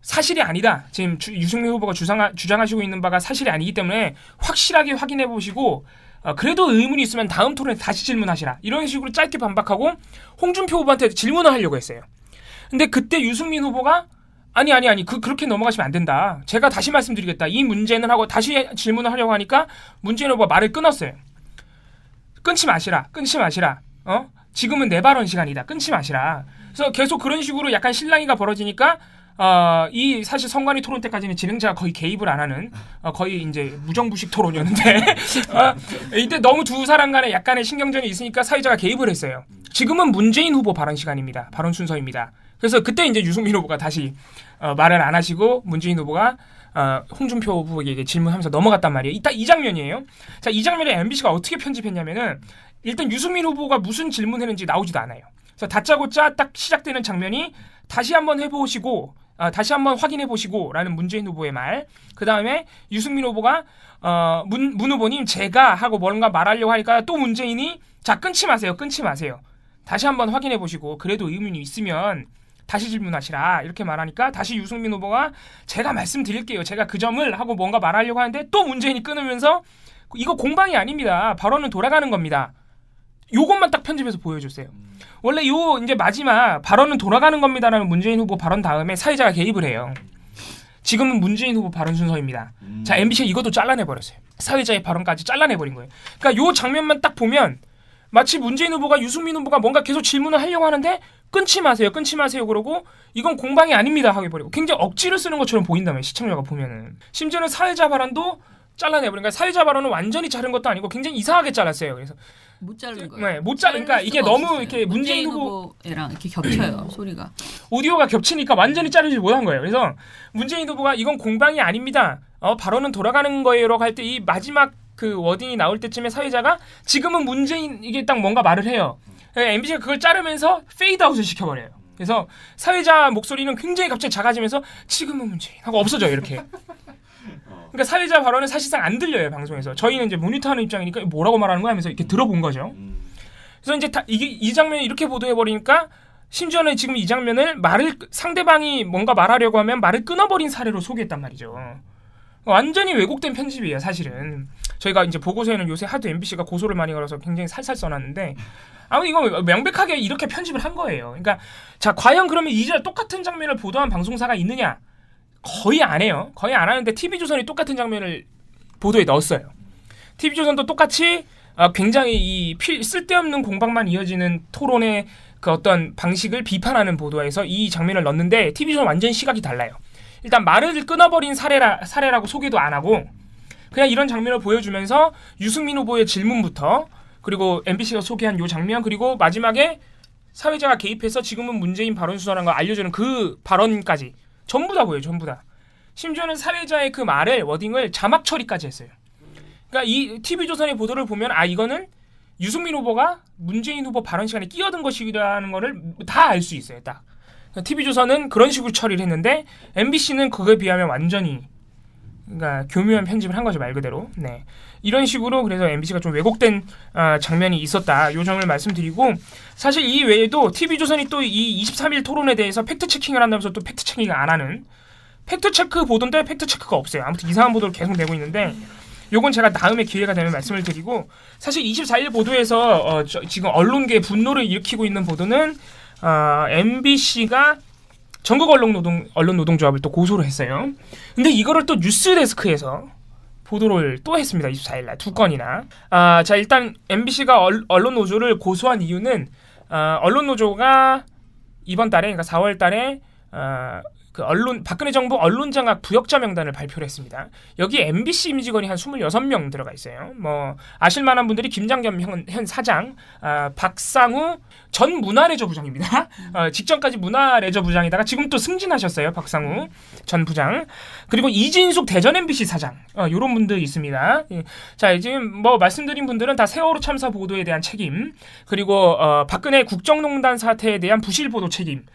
사실이 아니다. 지금 유승민 후보가 주장하시고 있는 바가 사실이 아니기 때문에 확실하게 확인해 보시고 그래도 의문이 있으면 다음 토론에 다시 질문하시라. 이런 식으로 짧게 반박하고 홍준표 후보한테 질문을 하려고 했어요. 근데 그때 유승민 후보가 아니 그렇게 넘어가시면 안 된다. 제가 다시 말씀드리겠다. 이 문제는 하고 다시 질문을 하려고 하니까 문재인 후보가 말을 끊었어요. 끊지 마시라. 지금은 내 발언 시간이다. 끊지 마시라. 그래서 계속 그런 식으로 약간 실랑이가 벌어지니까 이 사실 선관위 토론 때까지는 진행자가 거의 개입을 안 하는 거의 이제 무정부식 토론이었는데 이때 너무 두 사람 간에 약간의 신경전이 있으니까 사회자가 개입을 했어요. 지금은 문재인 후보 발언 시간입니다. 발언 순서입니다. 그래서 그때 이제 유승민 후보가 다시 말을 안 하시고 문재인 후보가 홍준표 후보에게 질문하면서 넘어갔단 말이에요. 이 장면이에요. 자, 이 장면에 MBC가 어떻게 편집했냐면은 일단 유승민 후보가 무슨 질문했는지 나오지도 않아요. 그래서 다짜고짜 딱 시작되는 장면이 다시 한번 해보시고 다시 한번 확인해 보시고 라는 문재인 후보의 말. 그 다음에 유승민 후보가 문 후보님 제가 하고 뭔가 말하려고 하니까 또 문재인이 자 끊지 마세요. 다시 한번 확인해 보시고 그래도 의문이 있으면 다시 질문하시라 이렇게 말하니까 다시 유승민 후보가 제가 말씀드릴게요. 제가 그 점을 하고 뭔가 말하려고 하는데 또 문재인이 끊으면서 이거 공방이 아닙니다. 발언은 돌아가는 겁니다. 요것만 딱 편집해서 보여줬어요. 원래 요 이제 마지막 발언은 돌아가는 겁니다라는 문재인 후보 발언 다음에 사회자가 개입을 해요. 지금은 문재인 후보 발언 순서입니다. 자, MBC가 이것도 잘라내버렸어요. 사회자의 발언까지 잘라내버린 거예요. 그러니까 요 장면만 딱 보면 마치 문재인 후보가 유승민 후보가 뭔가 계속 질문을 하려고 하는데 끊지 마세요 그러고 이건 공방이 아닙니다 하고 버리고 굉장히 억지를 쓰는 것처럼 보인다면 시청자가 보면은 심지어는 사회자 발언도 잘라내버리니까 사회자 발언은 완전히 자른 것도 아니고 굉장히 이상하게 잘랐어요. 그래서 못 자른 거예요. 네, 못 자르니까 이게 너무 없었어요. 이렇게 문재인 후보랑 이렇게 겹쳐요 소리가. 오디오가 겹치니까 완전히 자르지 못한 거예요. 그래서 문재인 후보가 이건 공방이 아닙니다. 발언은 돌아가는 거예요라고 할 때 이 마지막 그 워딩이 나올 때쯤에 사회자가 지금은 문재인 이게 딱 뭔가 말을 해요. MBC가 그걸 자르면서 페이드아웃을 시켜버려요. 그래서 사회자 목소리는 굉장히 갑자기 작아지면서 지금은 문재인 하고 없어져요 이렇게. 그러니까 사회자 발언은 사실상 안 들려요 방송에서. 저희는 이제 모니터하는 입장이니까 뭐라고 말하는 거야 하면서 이렇게 들어본 거죠. 그래서 이제 이 장면이 이렇게 보도해 버리니까 심지어는 지금 이 장면을 상대방이 뭔가 말하려고 하면 말을 끊어버린 사례로 소개했단 말이죠. 완전히 왜곡된 편집이에요 사실은. 저희가 이제 보고서에는 요새 하도 MBC가 고소를 많이 걸어서 굉장히 살살 써놨는데 아무튼 이거 명백하게 이렇게 편집을 한 거예요. 그러니까 자 과연 그러면 이제 똑같은 장면을 보도한 방송사가 있느냐? 거의 안 해요. 거의 안 하는데 TV조선이 똑같은 장면을 보도에 넣었어요. TV조선도 똑같이 굉장히 이 쓸데없는 공방만 이어지는 토론의 그 어떤 방식을 비판하는 보도에서 이 장면을 넣었는데 TV조선 완전히 시각이 달라요. 일단 말을 끊어버린 사례라고 소개도 안 하고 그냥 이런 장면을 보여주면서 유승민 후보의 질문부터 그리고 MBC가 소개한 이 장면 그리고 마지막에 사회자가 개입해서 지금은 문재인 발언 수사라는 걸 알려주는 그 발언까지 전부 다 보여요. 전부 다. 심지어는 사회자의 그 말을 워딩을 자막 처리까지 했어요. 그러니까 이 TV조선의 보도를 보면 이거는 유승민 후보가 문재인 후보 발언 시간에 끼어든 것이라는 거를 다 알 수 있어요. 딱. TV조선은 그런 식으로 처리를 했는데 MBC는 그거에 비하면 완전히 그러니까 교묘한 편집을 한 거죠 말 그대로. 네. 이런 식으로 그래서 MBC가 좀 왜곡된 장면이 있었다. 요 점을 말씀드리고 사실 이 외에도 TV조선이 또 이 23일 토론에 대해서 팩트체킹을 한다면서 또 팩트체킹을 안 하는 팩트체크 보도인데 팩트체크가 없어요. 아무튼 이상한 보도를 계속 내고 있는데 요건 제가 다음에 기회가 되면 말씀을 드리고 사실 24일 보도에서 지금 언론계의 분노를 일으키고 있는 보도는 MBC가 전국 언론 노동조합을 또 고소를 했어요. 근데 이거를 또 뉴스데스크에서 보도를 또 했습니다. 24일날 2건이나. 자 일단 MBC가 언론 노조를 고소한 이유는 언론 노조가 이번 달에 그러니까 4월 달에 그 박근혜 정부 언론장악 부역자 명단을 발표를 했습니다. 여기 MBC 임직원이 한 26명 들어가 있어요. 뭐 아실만한 분들이 김장겸 현 사장, 박상우 전 문화레저부장입니다. 직전까지 문화레저부장이다가 지금 또 승진하셨어요. 박상우 전 부장. 그리고 이진숙 대전 MBC 사장. 이런 분들 있습니다. 자 지금 뭐 말씀드린 분들은 다 세월호 참사 보도에 대한 책임, 그리고 박근혜 국정농단 사태에 대한 부실 보도 책임,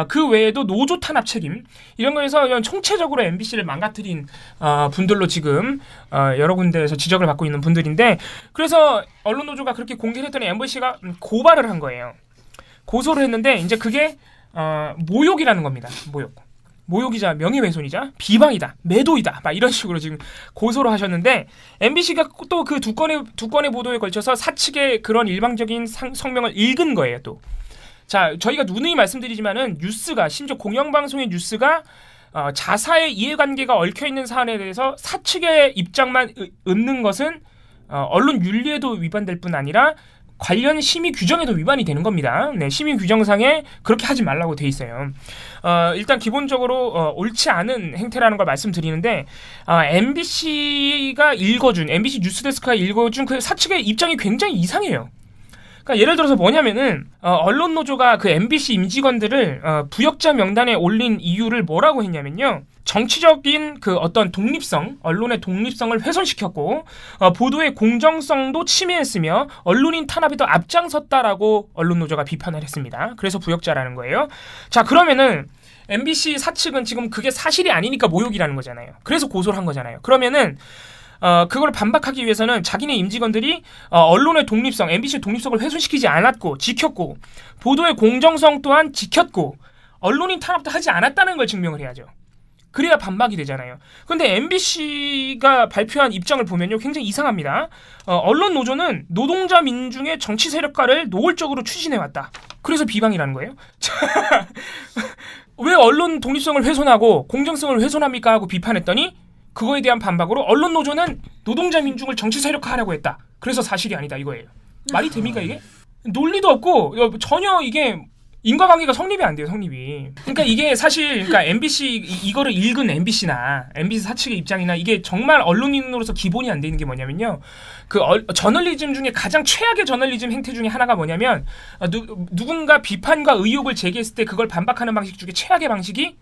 그 외에도 노조 탄압 책임, 이런 거에서 총체적으로 MBC를 망가뜨린 분들로 지금 여러 군데에서 지적을 받고 있는 분들인데, 그래서 언론 노조가 그렇게 공개를 했더니 MBC가 고발을 한 거예요. 고소를 했는데 이제 그게 모욕이라는 겁니다. 모욕이자 명예훼손이자 비방이다, 매도이다, 막 이런 식으로 지금 고소를 하셨는데, MBC가 또 그 두 건의 보도에 걸쳐서 사측의 그런 일방적인 성명을 읽은 거예요. 또 자, 저희가 누누이 말씀드리지만은 뉴스가, 심지어 공영방송의 뉴스가 자사의 이해관계가 얽혀있는 사안에 대해서 사측의 입장만 읊는 것은 언론 윤리에도 위반될 뿐 아니라 관련 심의 규정에도 위반이 되는 겁니다. 네, 심의 규정상에 그렇게 하지 말라고 돼 있어요. 일단 기본적으로 옳지 않은 행태라는 걸 말씀드리는데, MBC가 읽어준, MBC 뉴스데스크가 읽어준 그 사측의 입장이 굉장히 이상해요. 그러니까 예를 들어서 뭐냐면은 언론 노조가 그 MBC 임직원들을 부역자 명단에 올린 이유를 뭐라고 했냐면요, 정치적인 그 어떤 독립성, 언론의 독립성을 훼손시켰고 보도의 공정성도 침해했으며 언론인 탄압에도 앞장섰다라고 언론 노조가 비판을 했습니다. 그래서 부역자라는 거예요. 자 그러면은 MBC 사측은 지금 그게 사실이 아니니까 모욕이라는 거잖아요. 그래서 고소를 한 거잖아요. 그러면은 그걸 반박하기 위해서는 자기네 임직원들이 언론의 독립성, MBC의 독립성을 훼손시키지 않았고 지켰고, 보도의 공정성 또한 지켰고, 언론인 탄압도 하지 않았다는 걸 증명을 해야죠. 그래야 반박이 되잖아요. 근데 MBC가 발표한 입장을 보면요, 굉장히 이상합니다. 언론 노조는 노동자 민중의 정치 세력화를 노골적으로 추진해왔다. 그래서 비방이라는 거예요. 왜 언론 독립성을 훼손하고 공정성을 훼손합니까? 하고 비판했더니, 그거에 대한 반박으로 언론 노조는 노동자 민중을 정치 세력화하려고 했다. 그래서 사실이 아니다 이거예요. 말이 됩니까 이게? 논리도 없고 전혀 이게 인과관계가 성립이 안 돼요. 성립이. 그러니까 이게 사실 그러니까 MBC 이거를 읽은 MBC나 MBC 사측의 입장이나 이게 정말 언론인으로서 기본이 안 돼 있는 게 뭐냐면요. 그 저널리즘 중에 가장 최악의 저널리즘 행태 중에 하나가 뭐냐면 누군가 비판과 의혹을 제기했을 때 그걸 반박하는 방식 중에 최악의 방식이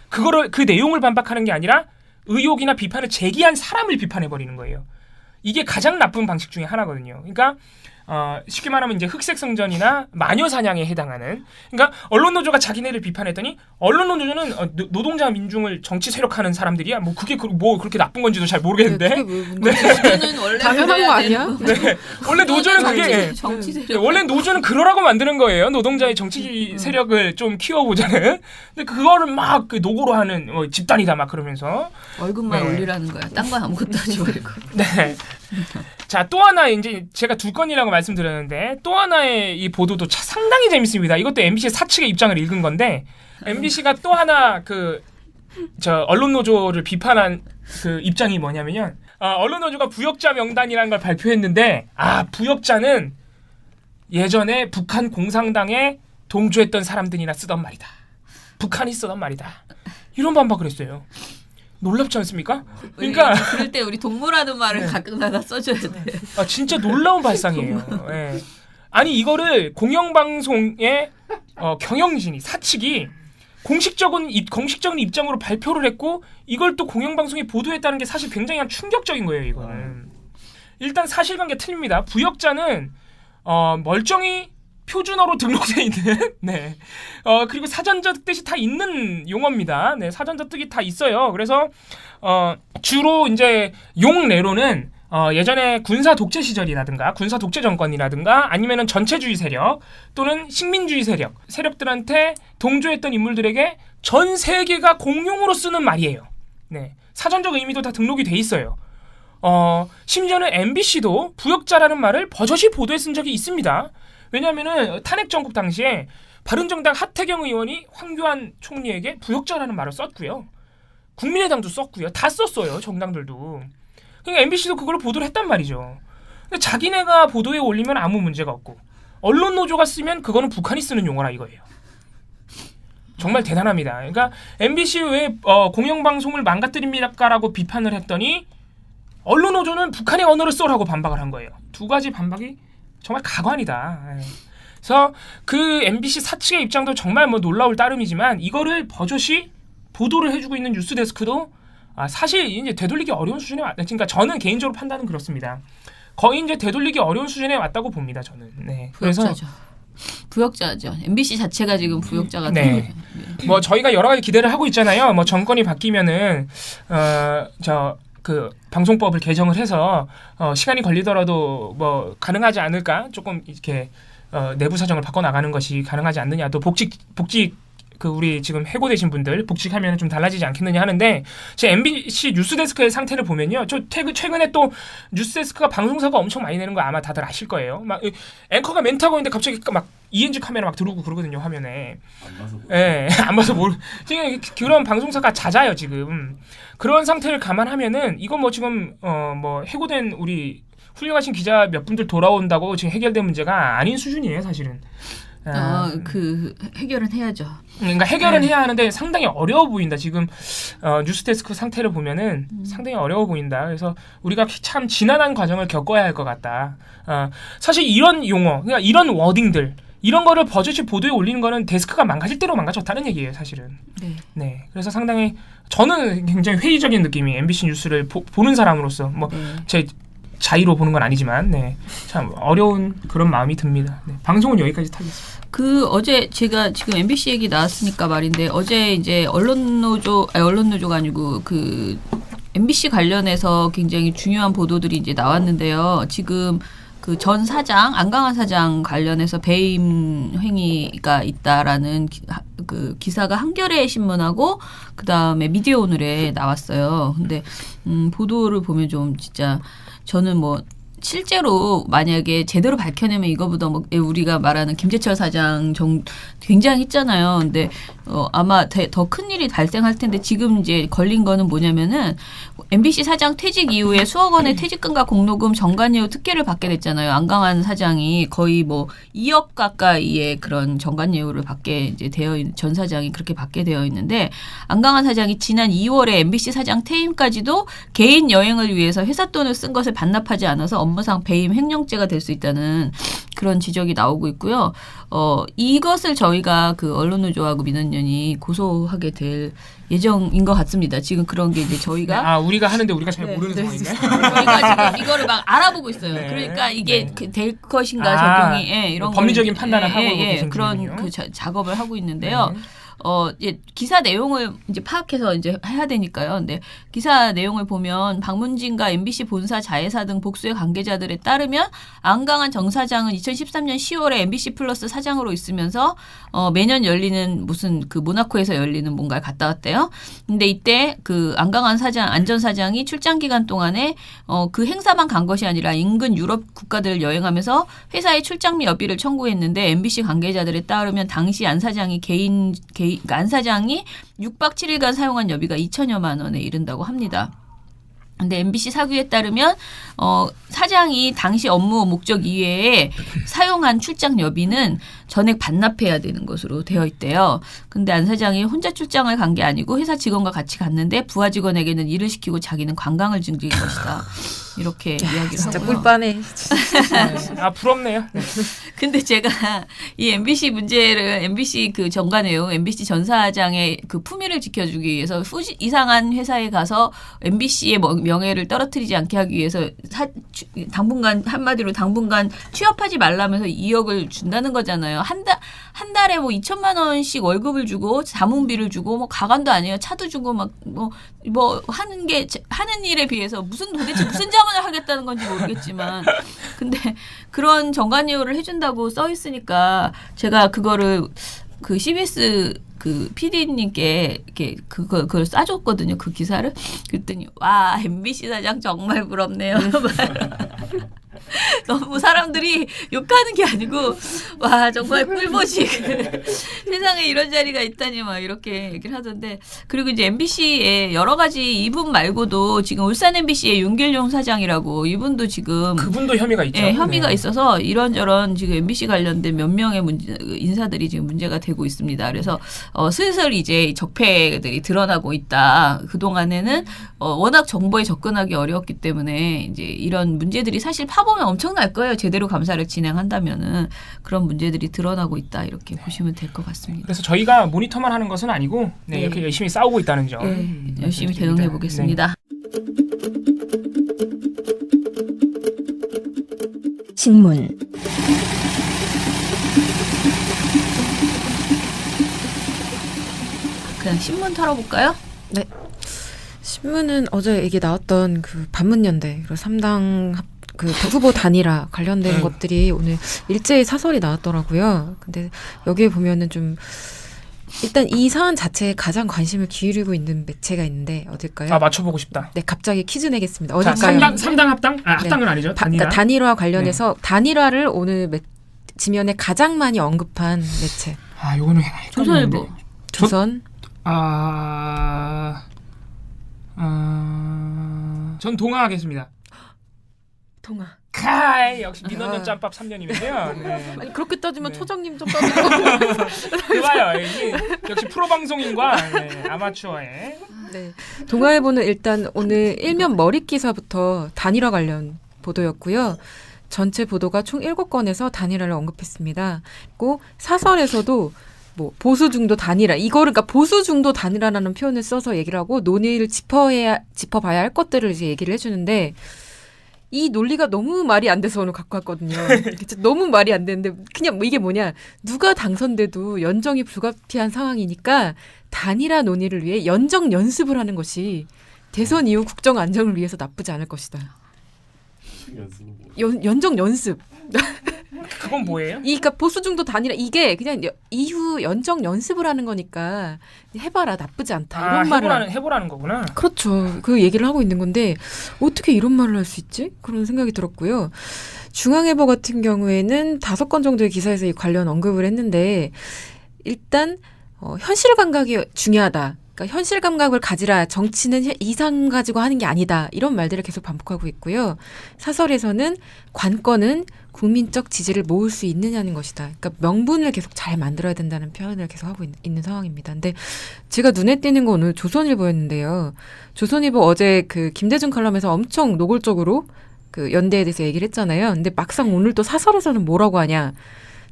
그거를 그 내용을 반박하는 게 아니라 의혹이나 비판을 제기한 사람을 비판해버리는 거예요. 이게 가장 나쁜 방식 중에 하나거든요. 그러니까 쉽게 말하면 이제 흑색성전이나 마녀사냥에 해당하는, 그러니까 언론 노조가 자기네를 비판했더니 언론 노조는 노동자 민중을 정치 세력화하는 사람들이야. 뭐 그게 뭐 그렇게 나쁜 건지도 잘 모르겠는데. 노조는 원래 당연한 거 아니야? 네. 원래 노조는 그게 정치 세력. 원래 노조는 그러라고 만드는 거예요. 노동자의 정치 세력을 좀 키워보자는. 근데 그거를 막 그 노고로 하는 집단이다 막 그러면서 월급만 올리라는 거야. 딴 건 아무것도 하지 말고. 네. 자, 또 하나 이제 제가 2건이라고 말씀드렸는데 또 하나의 이 보도도 상당히 재밌습니다. 이것도 MBC 사측의 입장을 읽은 건데, MBC가 또 하나 언론 노조를 비판한 그 입장이 뭐냐면요. 언론 노조가 부역자 명단이라는 걸 발표했는데, 부역자는 예전에 북한 공산당에 동조했던 사람들이나 쓰던 말이다. 북한이 쓰던 말이다. 이런 반박을 했어요. 놀랍지 않습니까? 그러니까 그럴 때 우리 동무라는 말을 가끔가다 써줘야 돼. 진짜 놀라운 발상이에요. 네. 아니 이거를 공영방송의 경영진이 사측이 공식적인 입장으로 발표를 했고, 이걸 또 공영방송이 보도했다는 게 사실 굉장히 충격적인 거예요. 이거는 일단 사실관계 틀립니다. 부역자는 멀쩡히 표준어로 등록돼 있는, 네. 그리고 사전자 뜻이 다 있는 용어입니다. 네, 사전자 뜻이 다 있어요. 그래서 주로 이제 용례로는 예전에 군사 독재 시절이라든가 군사 독재 정권이라든가 아니면은 전체주의 세력 또는 식민주의 세력들한테 동조했던 인물들에게 전 세계가 공용으로 쓰는 말이에요. 네, 사전적 의미도 다 등록이 돼 있어요. 심지어는 MBC도 부역자라는 말을 버젓이 보도에 쓴 적이 있습니다. 왜냐하면은 탄핵 정국 당시에 바른정당 하태경 의원이 황교안 총리에게 부역자라는 말을 썼고요. 국민의당도 썼고요. 다 썼어요. 정당들도. 그러니까 MBC도 그걸 보도를 했단 말이죠. 근데 자기네가 보도에 올리면 아무 문제가 없고 언론 노조가 쓰면 그거는 북한이 쓰는 용어라 이거예요. 정말 대단합니다. 그러니까 MBC 왜 공영방송을 망가뜨립니다라고 비판을 했더니 언론 노조는 북한의 언어를 써라고 반박을 한 거예요. 두 가지 반박이 정말 가관이다. 그래서 그 MBC 사측의 입장도 정말 뭐 놀라울 따름이지만 이거를 버젓이 보도를 해주고 있는 뉴스데스크도 사실 이제 되돌리기 어려운 수준에 왔다. 그러니까 저는 개인적으로 판단은 그렇습니다. 거의 이제 되돌리기 어려운 수준에 왔다고 봅니다. 저는. 네. 부역자죠. 부역자죠. MBC 자체가 지금 부역자가 네. 된 거죠. 네. 뭐 저희가 여러 가지 기대를 하고 있잖아요. 뭐 정권이 바뀌면은 그 방송법을 개정을 해서 시간이 걸리더라도 뭐 가능하지 않을까? 조금 이렇게 내부 사정을 바꿔 나가는 것이 가능하지 않느냐. 또 복직 그 우리 지금 해고되신 분들 복직하면 좀 달라지지 않겠느냐 하는데 제 MBC 뉴스데스크의 상태를 보면요. 저 최근에 또 뉴스데스크가 방송사가 엄청 많이 내는 거 아마 다들 아실 거예요. 막 앵커가 멘트하고 있는데 갑자기 막 ENG 카메라 막 들어오고 그러거든요. 화면에. 안 봐서 모르. 지금 그런 방송사가 잦아요 지금. 그런 상태를 감안하면은 이거 뭐 지금 뭐 해고된 우리 훌륭하신 기자 몇 분들 돌아온다고 지금 해결된 문제가 아닌 수준이에요 사실은. 그 해결은 해야죠. 그러니까 해결은 해야 하는데 상당히 어려워 보인다. 지금 뉴스데스크 상태를 보면은 상당히 어려워 보인다. 그래서 우리가 참 지난한 과정을 겪어야 할 것 같다. 사실 이런 용어, 그러니까 이런 워딩들 이런 거를 버젓이 보도에 올리는 거는 데스크가 망가질 대로 망가졌다는 얘기예요, 사실은. 네. 그래서 상당히 저는 굉장히 회의적인 느낌이 MBC 뉴스를 보는 사람으로서 뭐 제 자의로 보는 건 아니지만 참 어려운 그런 마음이 듭니다. 네, 방송은 여기까지 타겠습니다. 어제 제가 지금 MBC 얘기 나왔으니까 말인데 어제 이제 언론노조가 아니고 그 MBC 관련해서 굉장히 중요한 보도들이 이제 나왔는데요. 지금 그 전 사장 안강한 사장 관련해서 배임 행위가 있다라는 그 기사가 한겨레 신문하고 그 다음에 미디어 오늘에 나왔어요. 근데 보도를 보면 좀 진짜 저는 뭐 실제로 만약에 제대로 밝혀내면 이거보다 뭐 우리가 말하는 김재철 사장 굉장히 했잖아요. 근데 아마 더 큰 일이 발생할 텐데 지금 이제 걸린 거는 뭐냐면은 MBC 사장 퇴직 이후에 수억 원의 퇴직금과 공로금 정관예우 특혜를 받게 됐잖아요. 안강한 사장이 거의 뭐 2억 가까이의 그런 정관예우를 받게 이제 전 사장이 그렇게 받게 되어 있는데 안강한 사장이 지난 2월에 MBC 사장 퇴임까지도 개인 여행을 위해서 회사 돈을 쓴 것을 반납하지 않아서 업무상 배임 횡령죄가 될 수 있다는 그런 지적이 나오고 있고요. 이것을 저희가 그 언론노조하고 민원연이 고소하게 될 예정인 것 같습니다. 지금 그런 게 이제 저희가 우리가 하는데 우리가 잘 모르는 상황인가요? 저희가 지금 이거를 막 알아보고 있어요. 네. 그러니까 이게 될 것인가 적용이 이런 법리적인 판단을 하고 계신 그런 분이군요. 그 작업을 하고 있는데요. 이제 기사 내용을 이제 파악해서 이제 해야 되니까요. 근데 기사 내용을 보면 박문진과 MBC 본사 자회사 등 복수의 관계자들에 따르면 안강한 정 사장은 2013년 10월에 MBC 플러스 사장으로 있으면서 매년 열리는 무슨 그 모나코에서 열리는 뭔가를 갔다 왔대요. 근데 이때 그 안강한 사장, 안 전 사장이 출장 기간 동안에 그 행사만 간 것이 아니라 인근 유럽 국가들을 여행하면서 회사의 출장비 여비를 청구했는데 MBC 관계자들에 따르면 당시 안 사장이 그러니까 안 사장이 6박 7일간 사용한 여비가 2천여만 원에 이른다고 합니다. 근데 MBC 사규에 따르면 사장이 당시 업무 목적 이외에 사용한 출장 여비는 전액 반납해야 되는 것으로 되어 있대요. 근데 안 사장이 혼자 출장을 간 게 아니고 회사 직원과 같이 갔는데 부하 직원에게는 일을 시키고 자기는 관광을 즐길 것이다. 이렇게 이야기를 진짜 하고요. 꿀빠네. 부럽네요. 근데 제가 이 MBC 문제를 MBC 그 정관예우 MBC 전 사장의 그 품위를 지켜주기 위해서 이상한 회사에 가서 MBC의 명예를 떨어뜨리지 않게 하기 위해서 당분간 한마디로 당분간 취업하지 말라면서 2억을 준다는 거잖아요. 한 달에 뭐 2천만 원씩 월급을 주고 자문비를 주고 뭐 가관도 아니에요. 차도 주고 막 뭐 하는 일에 비해서 도대체 무슨 자문을 하겠다는 건지 모르겠지만 근데 그런 정관예우를 해준다고 써 있으니까 제가 그거를 그 CBS 그 PD님께 이렇게 그걸 싸줬거든요. 그 기사를. 그랬더니 와 MBC 사장 정말 부럽네요. 너무 사람들이 욕하는 게 아니고 와 정말 꿀보식 세상에 이런 자리가 있다니 막 이렇게 얘기를 하던데 그리고 이제 MBC에 여러 가지 이분 말고도 지금 울산 MBC의 윤길용 사장이라고 이분도 지금 그분도 혐의가 있죠. 예, 혐의가 네. 있어서 이런저런 지금 MBC 관련된 몇 명의 인사들이 지금 문제가 되고 있습니다. 그래서 슬슬 이제 적폐들이 드러나고 있다. 그동안에는 워낙 정보에 접근하기 어려웠기 때문에 이제 이런 문제들이 사실 파보면 엄청날 거예요. 제대로 감사를 진행한다면은 그런 문제들이 드러나고 있다. 이렇게 보시면 될 것 같습니다. 그래서 저희가 모니터만 하는 것은 아니고 네. 이렇게 열심히 싸우고 있다는 점. 네, 열심히 대응해 보겠습니다. 신문 그냥 신문 털어볼까요? 네. 신문은 어제 얘기 나왔던 그 반문연대 그리고 3당 그 후보 단일화 관련된 것들이 오늘 일제히 사설이 나왔더라고요. 근데 여기에 보면은 좀 일단 이 사안 자체에 가장 관심을 기울이고 있는 매체가 있는데 어딜까요? 아 맞춰보고 싶다. 네, 갑자기 퀴즈 내겠습니다. 자, 어딜까요? 3당 합당? 아 합당은 네. 아니죠. 그러니까 단일화. 단일화 관련해서 단일화를 오늘 지면에 가장 많이 언급한 매체. 아 요거는 조선일보. 조선. 전 동화하겠습니다. 동아. 카이 역시 민원년 짬밥 3년이면요. 네. 아니 그렇게 따지면 네. 초정님 좀 따지고. 그봐요. 이게 역시 프로 방송인과 아마추어의 네. 동아일보는 일단 오늘 일면 머릿 기사부터 단일화 관련 보도였고요. 전체 보도가 총 7건에서 단일화를 언급했습니다. 그리고 사설에서도 뭐 보수 중도 단일화 이거를 그러니까 보수 중도 단일화라는 표현을 써서 얘기를 하고 논의를 짚어봐야 할 것들을 이제 얘기를 해주는데 이 논리가 너무 말이 안 돼서 오늘 갖고 왔거든요. 너무 말이 안 되는데 그냥 뭐 이게 뭐냐 누가 당선돼도 연정이 불가피한 상황이니까 단일화 논의를 위해 연정 연습을 하는 것이 대선 이후 국정 안정을 위해서 나쁘지 않을 것이다. 연정 연습. 그건 뭐예요? 그러니까 보수 중도 단일화 이게 그냥 이후 연정 연습을 하는 거니까 해봐라 나쁘지 않다 이런 말을 해보라는 거구나. 그렇죠. 그 얘기를 하고 있는 건데 어떻게 이런 말을 할 수 있지? 그런 생각이 들었고요. 중앙일보 같은 경우에는 5건 정도의 기사에서 이 관련 언급을 했는데 일단 현실 감각이 중요하다. 그러니까 현실 감각을 가지라. 정치는 이상 가지고 하는 게 아니다. 이런 말들을 계속 반복하고 있고요. 사설에서는 관건은 국민적 지지를 모을 수 있느냐는 것이다. 그러니까 명분을 계속 잘 만들어야 된다는 표현을 계속 하고 있는 상황입니다. 근데 제가 눈에 띄는 건 오늘 조선일보였는데요. 조선일보 어제 그 김대중 칼럼에서 엄청 노골적으로 그 연대에 대해서 얘기를 했잖아요. 근데 막상 오늘 또 사설에서는 뭐라고 하냐.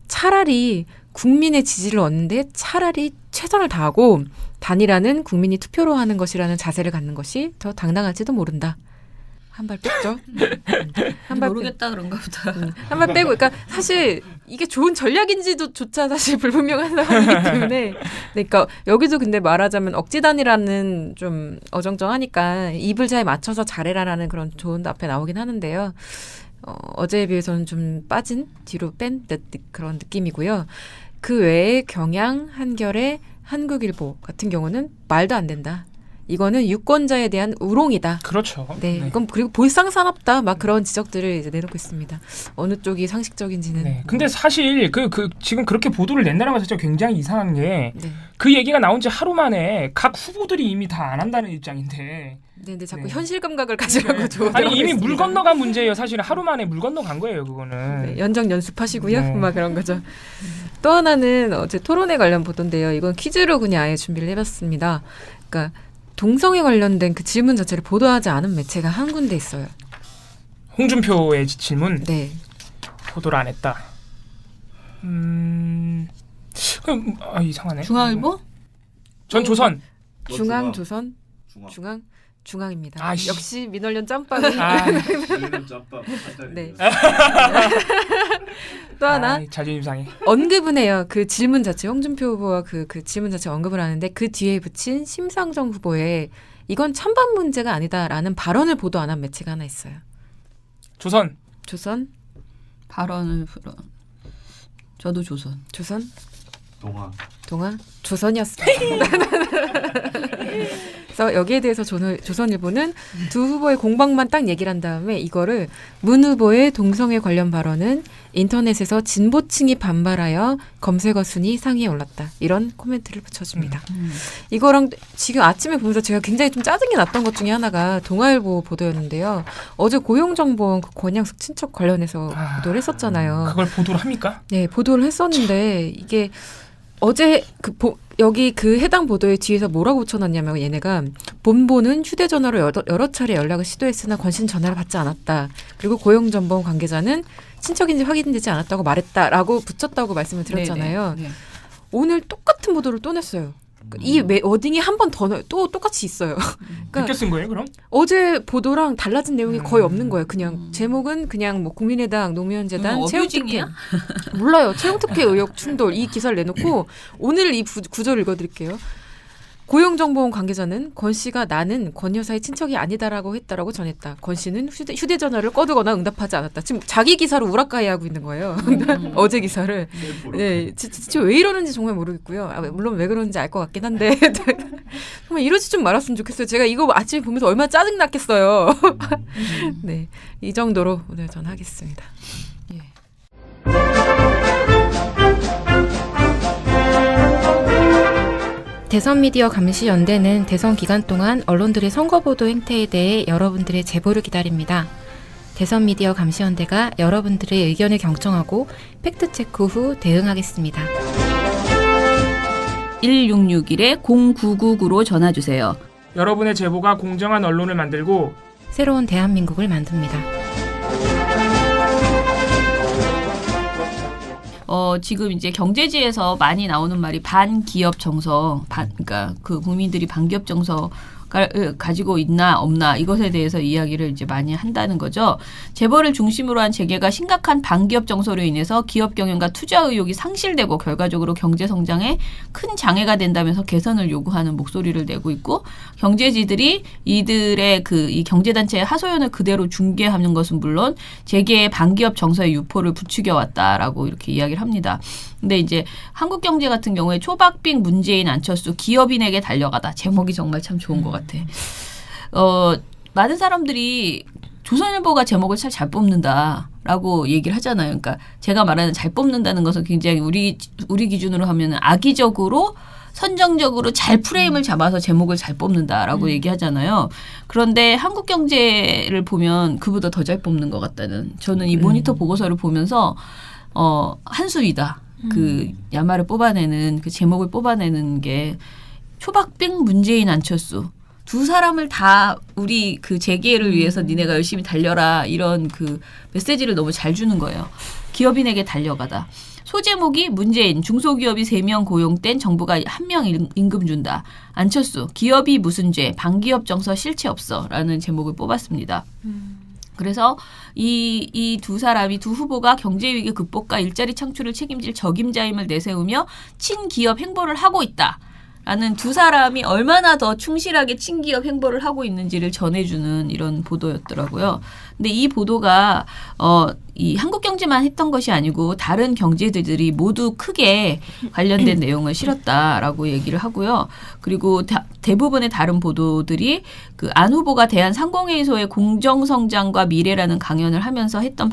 차라리 국민의 지지를 얻는데 차라리 최선을 다하고 단일화는 국민이 투표로 하는 것이라는 자세를 갖는 것이 더 당당할지도 모른다. 한 발 뺐죠. 한 발 모르겠다 그런가 보다. 한 발 빼고, 그러니까 사실 이게 좋은 전략인지조차 사실 불분명한 상황이기 때문에, 그러니까 여기도 근데 말하자면 억지단이라는 좀 어정쩡하니까 입을 잘 맞춰서 잘해라라는 그런 조언도 앞에 나오긴 하는데요. 어제에 비해서는 좀 빠진 뒤로 뺀 그런 느낌이고요. 그 외에 경향, 한겨레, 한국일보 같은 경우는 말도 안 된다. 이거는 유권자에 대한 우롱이다. 그렇죠. 네, 이건 그리고 볼상사납다. 막 그런 지적들을 이제 내놓고 있습니다. 어느 쪽이 상식적인지는. 네. 근데 사실 지금 그렇게 보도를 낸다는 것 자체가 굉장히 이상한 게 그 네. 얘기가 나온 지 하루 만에 각 후보들이 이미 다 안 한다는 입장인데. 네, 근데 자꾸 네. 현실 감각을 가지라고 네. 저. 아니 이미 물 건너간 문제예요. 사실은 하루 만에 물 건너간 거예요. 그거는. 네, 연정 연습하시고요. 네. 막 그런 거죠. 또 하나는 어제 토론회 관련 보도인데요. 이건 퀴즈로 그냥 아예 준비를 해봤습니다. 그러니까 동성애 관련된 그 질문 자체를 보도하지 않은 매체가 한 군데 있어요. 홍준표의 질문 네. 보도를 안 했다. 이상하네. 중앙일보? 전 조선. 중앙, 조선, 중앙. 중앙입니다. 아이씨. 역시 민원련 짬밥이. 아, 네. 또 하나 자존심 상해. 언급은 해요. 그 질문 자체 홍준표 후보가 그 질문 자체 언급을 하는데 그 뒤에 붙인 심상정 후보의 이건 찬반 문제가 아니다라는 발언을 보도 안 한 매체가 하나 있어요. 조선. 조선, 발언을 저도 조선. 조선, 동화. 동아, 조선이었습니다. 그래서 여기에 대해서 조선일보는 두 후보의 공방만 딱 얘기를 한 다음에 이거를 문 후보의 동성애 관련 발언은 인터넷에서 진보층이 반발하여 검색어 순위 상위에 올랐다. 이런 코멘트를 붙여줍니다. 이거랑 지금 아침에 보면서 제가 굉장히 좀 짜증이 났던 것 중에 하나가 동아일보 보도였는데요. 어제 고용정보원 그 권양숙 친척 관련해서 보도를 했었잖아요. 그걸 보도를 합니까? 네, 보도를 했었는데 이게 어제 여기 그 해당 보도에 뒤에서 뭐라고 붙여놨냐면 얘네가 본보는 휴대전화로 여러 차례 연락을 시도했으나 권씨는 전화를 받지 않았다. 그리고 고용정보원 관계자는 친척인지 확인되지 않았다고 말했다라고 붙였다고 말씀을 드렸잖아요. 네네. 네. 오늘 똑같은 보도를 또 냈어요. 이 워딩이 한 번 더 또 똑같이 있어요. 그러니까 그렇게 쓴 거예요, 그럼? 어제 보도랑 달라진 내용이 거의 없는 거예요. 그냥 제목은 그냥 뭐 국민의당, 노무현재단, 채용특혜 몰라요. 채용특혜 의혹 충돌 이 기사를 내놓고 오늘 이 구절 읽어드릴게요. 고용정보원 관계자는 권 씨가 나는 권 여사의 친척이 아니다라고 했다라고 전했다. 권 씨는 휴대전화를 꺼두거나 응답하지 않았다. 지금 자기 기사를 우락가이하고 있는 거예요. 어제 기사를. 네, 진짜 왜 이러는지 정말 모르겠고요. 물론 왜 그러는지 알 것 같긴 한데 정말 이러지 좀 말았으면 좋겠어요. 제가 이거 아침에 보면서 얼마나 짜증 났겠어요. 네, 이 정도로 오늘 전 하겠습니다. 예. 대선미디어감시연대는 대선 기간 동안 언론들의 선거보도 행태에 대해 여러분들의 제보를 기다립니다. 대선미디어감시연대가 여러분들의 의견을 경청하고 팩트체크 후 대응하겠습니다. 1661-0999로 전화주세요. 여러분의 제보가 공정한 언론을 만들고 새로운 대한민국을 만듭니다. 지금 이제 경제지에서 많이 나오는 말이 반기업 정서, 그러니까 그 국민들이 반기업 정서 가지고 있나 없나 이것에 대해서 이야기를 이제 많이 한다는 거죠. 재벌을 중심으로 한 재계가 심각한 반기업 정서로 인해서 기업 경영과 투자 의욕이 상실되고 결과적으로 경제 성장에 큰 장애가 된다면서 개선을 요구하는 목소리를 내고 있고 경제지들이 이들의 이 경제단체의 하소연을 그대로 중계하는 것은 물론 재계의 반기업 정서의 유포를 부추겨 왔다라고 이렇게 이야기를 합니다. 근데 이제 한국경제 같은 경우에 초박빙 문재인 안철수 기업인에게 달려가다 제목이 정말 참 좋은 것 같아. 많은 사람들이 조선일보가 제목을 잘 뽑는다라고 얘기를 하잖아요. 그러니까 제가 말하는 잘 뽑는다는 것은 굉장히 우리 기준으로 하면 악의적으로 선정적으로 잘 프레임을 잡아서 제목을 잘 뽑는다라고 얘기하잖아요. 그런데 한국경제를 보면 그보다 더 잘 뽑는 것 같다는 저는 이 모니터 보고서를 보면서 한수위다. 그 야마를 뽑아내는 그 제목을 뽑아내는 게 초박빙 문재인 안철수 두 사람을 다 우리 그 재계를 위해서 니네가 열심히 달려라 이런 그 메시지를 너무 잘 주는 거예요. 기업인에게 달려가다. 소제목이 문재인 중소기업이 3명 고용된 정부가 1명 임금 준다. 안철수 기업이 무슨 죄 반기업 정서 실체 없어 라는 제목을 뽑았습니다. 그래서 이 두 사람이 두 후보가 경제위기 극복과 일자리 창출을 책임질 적임자임을 내세우며 친기업 행보를 하고 있다. 라는 두 사람이 얼마나 더 충실하게 친기업 행보를 하고 있는지를 전해주는 이런 보도였더라고요. 근데 이 보도가 이 한국경제만 했던 것이 아니고 다른 경제들이 모두 크게 관련된 내용을 실었다라고 얘기를 하고요. 그리고 대부분의 다른 보도들이 그 안 후보가 대한상공회의소의 공정성장과 미래라는 강연을 하면서 했던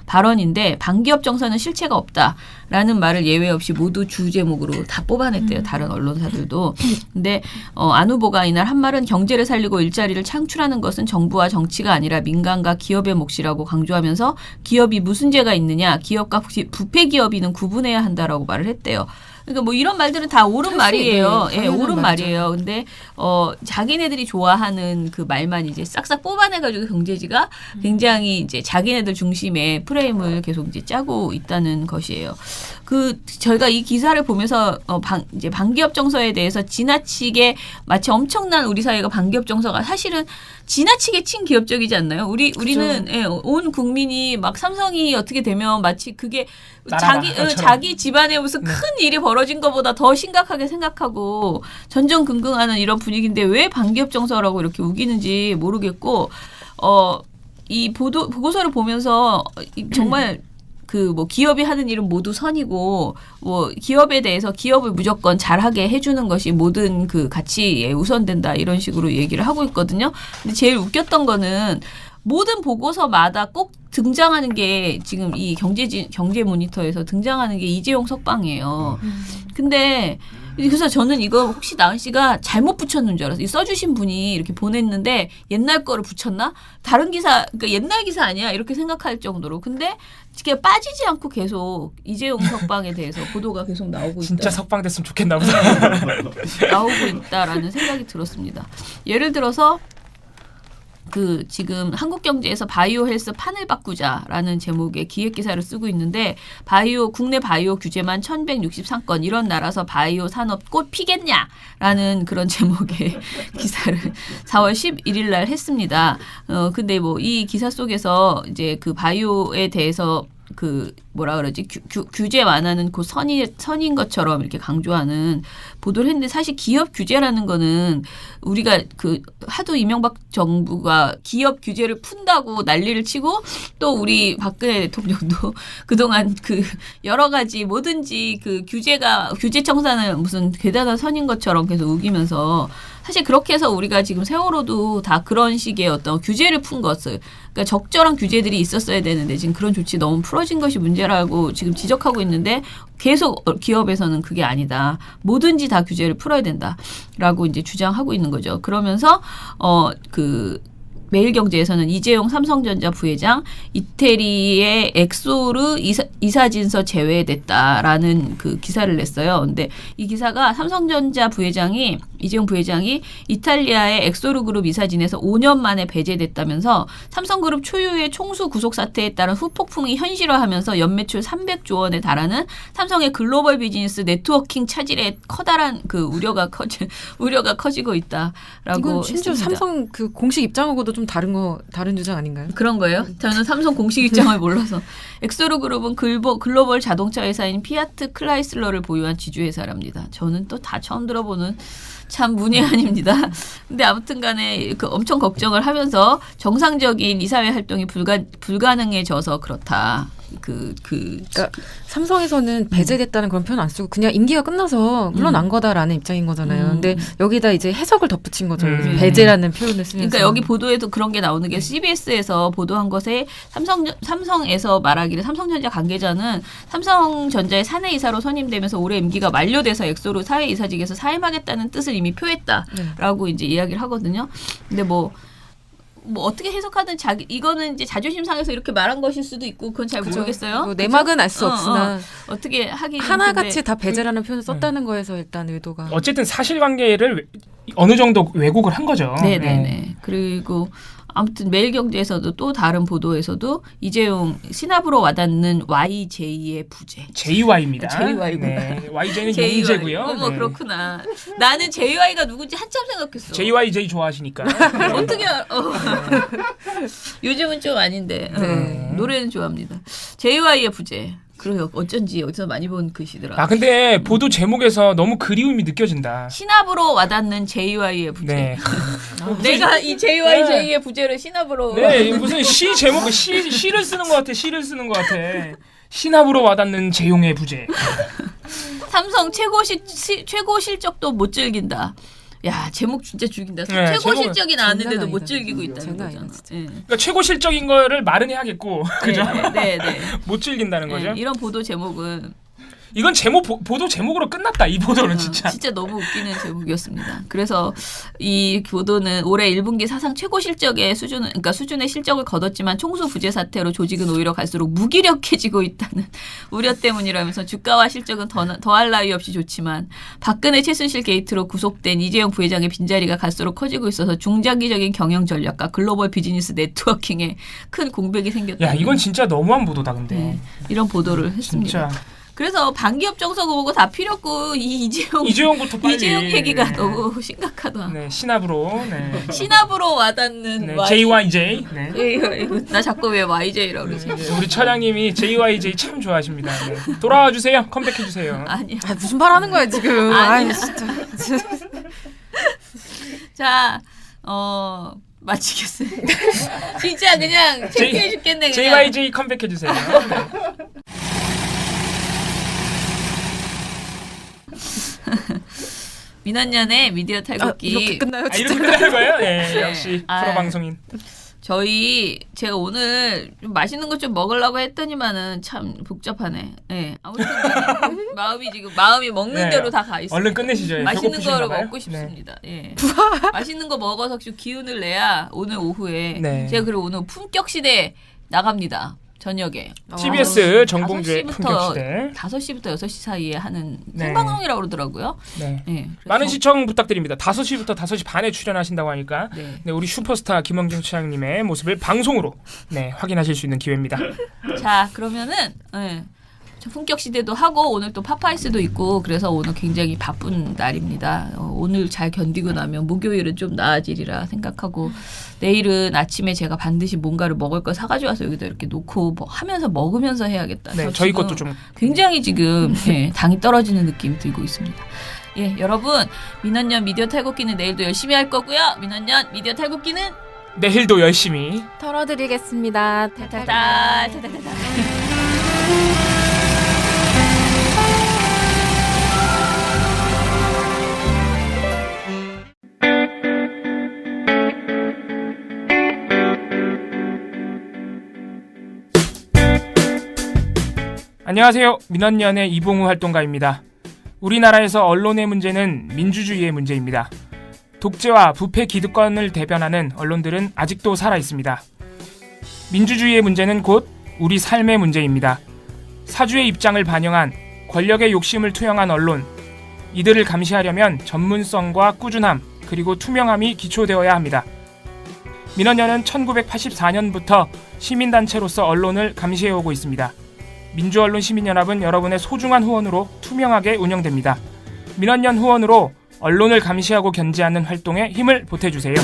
발언인데 반기업 정서는 실체가 없다라는 말을 예외 없이 모두 주제목으로 다 뽑아냈대요. 다른 언론사들도. 근데 안 후보가 이날 한 말은 경제를 살리고 일자리를 창출하는 것은 정부와 정치가 아니라 민간과 기업의 몫이라고 강조하면서 기업이 무슨 죄가 있느냐 기업과 부패 기업인은 구분해야 한다라고 말을 했대요. 그러니까 뭐 이런 말들은 다 옳은 말이에요. 예, 옳은 말이에요. 근데 자기네들이 좋아하는 그 말만 이제 싹싹 뽑아내가지고 경제지가 굉장히 이제 자기네들 중심의 프레임을 계속 이제 짜고 있다는 것이에요. 저희가 이 기사를 보면서 이제 반기업 정서에 대해서 지나치게 마치 엄청난 우리 사회가 반기업 정서가 사실은 지나치게 친기업적이지 않나요? 우리는 예, 온 국민이 막 삼성이 어떻게 되면 마치 그게 자기 집안에 무슨 큰 일이 벌어진 것보다 더 심각하게 생각하고 전전긍긍하는 이런 분위기인데 왜 반기업 정서라고 이렇게 우기는지 모르겠고 이 보고서를 보면서 정말 그 뭐 기업이 하는 일은 모두 선이고 뭐 기업에 대해서 기업을 무조건 잘하게 해주는 것이 모든 그 가치에 우선된다 이런 식으로 얘기를 하고 있거든요. 근데 제일 웃겼던 거는 모든 보고서마다 꼭 등장하는 게 지금 이 경제 모니터에서 등장하는 게 이재용 석방이에요. 근데 그래서 저는 이거 혹시 나은 씨가 잘못 붙였는 줄 알았어요. 써주신 분이 이렇게 보냈는데 옛날 거를 붙였나? 다른 기사, 그러니까 옛날 기사 아니야? 이렇게 생각할 정도로. 근데 이게 빠지지 않고 계속 이재용 석방에 대해서 보도가 계속 나오고 있다. 진짜 석방됐으면 좋겠나 보다. 나오고 있다라는 생각이 들었습니다. 예를 들어서 그 지금 한국경제에서 바이오 헬스 판을 바꾸자라는 제목의 기획 기사를 쓰고 있는데 국내 바이오 규제만 1163건 이런 나라서 바이오 산업 꽃 피겠냐라는 그런 제목의 기사를 4월 11일 날 했습니다. 근데 뭐 이 기사 속에서 이제 그 바이오에 대해서 그 뭐라 그러지 규제 완화는 그 선인 것처럼 이렇게 강조하는 보도를 했는데 사실 기업 규제라는 거는 우리가 그 하도 이명박 정부가 기업 규제를 푼다고 난리를 치고 또 우리 박근혜 대통령도 그동안 그 여러 가지 뭐든지 그 규제 청산을 무슨 대단한 선인 것처럼 계속 우기면서 사실 그렇게 해서 우리가 지금 세월호도 다 그런 식의 어떤 규제를 푼 것을 그러니까 적절한 규제들이 있었어야 되는데 지금 그런 조치 너무 풀어진 것이 문제라고 지금 지적하고 있는데 계속 기업에서는 그게 아니다. 뭐든지 다 규제를 풀어야 된다라고 이제 주장하고 있는 거죠. 그러면서 매일경제에서는 이재용 삼성전자 부회장, 이태리의 엑소르 이사진서 제외됐다라는 그 기사를 냈어요. 근데 이 기사가 삼성전자 부회장이 이재용 부회장이 이탈리아의 엑소르 그룹 이사진에서 5년 만에 배제됐다면서 삼성그룹 초유의 총수 구속 사태에 따른 후폭풍이 현실화하면서 연매출 300조 원에 달하는 삼성의 글로벌 비즈니스 네트워킹 차질에 커다란 그 우려가 커지고 있다라고 이건 심지어 했습니다. 삼성 그 공식 입장하고도 좀 다른 주장 아닌가요? 그런 거예요? 저는 삼성 공식 입장을 몰라서. 엑소르 그룹은 글로벌 자동차 회사인 피아트 클라이슬러를 보유한 지주회사랍니다. 저는 또 다 처음 들어보는 참 문외한입니다. 근데 아무튼 간에 그 엄청 걱정을 하면서 정상적인 이사회 활동이 불가능해져서 그렇다. 그러니까 삼성에서는 배제됐다는 그런 표현 안 쓰고 그냥 임기가 끝나서 물러난 거다라는 입장인 거잖아요. 근데 여기다 이제 해석을 덧붙인 거죠. 배제라는 표현을 쓰면서. 그러니까 여기 보도에도 그런 게 나오는 게 CBS에서 보도한 것에 삼성에서 말하기를 삼성전자 관계자는 삼성전자의 사내이사로 선임되면서 올해 임기가 만료돼서 엑소로 사회이사직에서 사임하겠다는 뜻을 이미 표했다라고 이제 이야기를 하거든요. 근데 뭐 어떻게 해석하든 이거는 이제 자존심 상해서 이렇게 말한 것일 수도 있고 그건 잘 모르겠어요. 뭐 내막은 알 수 없으나 어떻게 하긴 하나같이 다 배제라는 표현을 썼다는 거에서 일단 의도가 어쨌든 사실관계를 어느 정도 왜곡을 한 거죠. 네네네. 그리고 아무튼 매일경제에서도 또 다른 보도에서도 이재용 신압으로 와닿는 YJ의 부재. JY입니다. JY구나. 네. YJ는 용재고요. 어머 네. 그렇구나. 나는 JY가 누군지 한참 생각했어. JYJ 좋아하시니까. 어떻게 요즘은 좀 아닌데 노래는 좋아합니다. JY의 부재. 그래요. 어쩐지 어디서 많이 본 글씨더라. 아 근데 보도 제목에서 너무 그리움이 느껴진다. 신압으로 와닿는 JY의 부재. 네. 내가 이 JYJ의 부재를 신압으로. 네, 무슨 시 제목 시를 쓰는 것 같아. 시를 쓰는 것 같아. 신압으로 와닿는 재용의 부재. 삼성 최고 실적도 못 즐긴다. 야 제목 진짜 죽인다. 네, 최고 실적이 나왔는데도 장난 못 아니다. 즐기고 있다는 장난 거잖아. 아니다, 진짜. 예. 그러니까 최고 실적인 거를 말은 해야겠고, 그죠? 네. 못 즐긴다는 거죠. 이런 보도 제목은 이건 보도 제목으로 끝났다. 이 보도는 진짜. 진짜 너무 웃기는 제목이었습니다. 그래서 이 보도는 올해 1분기 사상 최고 실적의 수준의 실적을 거뒀지만 총수 부재 사태로 조직은 오히려 갈수록 무기력해지고 있다는 우려 때문이라면서 주가와 실적은 더할 나위 없이 좋지만 박근혜 최순실 게이트로 구속된 이재용 부회장의 빈자리가 갈수록 커지고 있어서 중장기적인 경영 전략과 글로벌 비즈니스 네트워킹에 큰 공백이 생겼다. 야, 이건 진짜 너무한 보도다, 근데. 네, 이런 보도를 했습니다. 진짜. 그래서 반기업 정서고 보고 다 필요 없고 이재용부터 빨리. 이재용 얘기가 너무 심각하다. 네, 신압으로. 네. 신압으로 와닿는 네, JYJ. 네. 이거 나 자꾸 왜 YJ라고 그러지? 네, 우리 처장님이 JYJ 참 좋아하십니다. 네. 돌아와 주세요. 컴백해 주세요. 아니야. 무슨 말 하는 거야 지금. 아니야. 진짜. 자, 마치겠습니다. 진짜 그냥 창피해 죽겠네. 그냥. JYJ 컴백해 주세요. 네. 민원년의 미디어 탈곡기. 이렇게 끝나요? 아, 진짜. 이렇게 끝나는 거예요? 네, 네. 역시 아. 프로 방송인. 제가 오늘 좀 맛있는 거 좀 먹으려고 했더니만은 참 복잡하네. 예. 아무튼 마음이 먹는 네. 대로 다 가 있어요. 얼른 끝내시죠. 맛있는 배고프신가 거를 봐요? 먹고 네. 싶습니다. 예. 맛있는 거 먹어서 좀 기운을 내야 오늘 오후에 네. 제가 그리고 오늘 품격 시대 나갑니다. 저녁에. TBS 정봉주의 5시부터 품격시대. 5시부터 6시 사이에 하는 네. 생방송이라고 그러더라고요. 네. 예. 그래서- 많은 시청 부탁드립니다. 5시부터 5시 반에 출연하신다고 하니까 네. 네, 우리 슈퍼스타 김원경 차장님의 모습을 방송으로 네, 확인하실 수 있는 기회입니다. 자, 그러면은 예. 저 품격 시대도 하고 오늘 또 파파이스도 있고 그래서 오늘 굉장히 바쁜 날입니다. 오늘 잘 견디고 나면 목요일은 좀 나아지리라 생각하고 내일은 아침에 제가 반드시 뭔가를 먹을 거 사가지고 와서 여기다 이렇게 놓고 뭐 하면서 먹으면서 해야겠다. 네, 저 저희 지금 것도 좀 굉장히 지금 예, 당이 떨어지는 느낌이 들고 있습니다. 예, 여러분 민원년 미디어 탈곡기는 내일도 열심히 할 거고요. 민원년 미디어 탈곡기는 내일도 열심히 털어드리겠습니다. 타타타. 안녕하세요. 민원연의 이봉우 활동가입니다. 우리나라에서 언론의 문제는 민주주의의 문제입니다. 독재와 부패 기득권을 대변하는 언론들은 아직도 살아있습니다. 민주주의의 문제는 곧 우리 삶의 문제입니다. 사주의 입장을 반영한 권력의 욕심을 투영한 언론, 이들을 감시하려면 전문성과 꾸준함 그리고 투명함이 기초되어야 합니다. 민원연은 1984년부터 시민단체로서 언론을 감시해오고 있습니다. 민주언론시민연합은 여러분의 소중한 후원으로 투명하게 운영됩니다. 민원연 후원으로 언론을 감시하고 견제하는 활동에 힘을 보태주세요.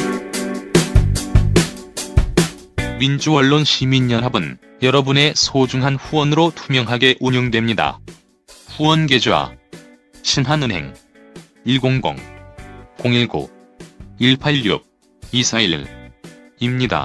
민주언론 시민연합은 여러분의 소중한 후원으로 투명하게 운영됩니다. 후원 계좌 신한은행 100-019-186-241입니다.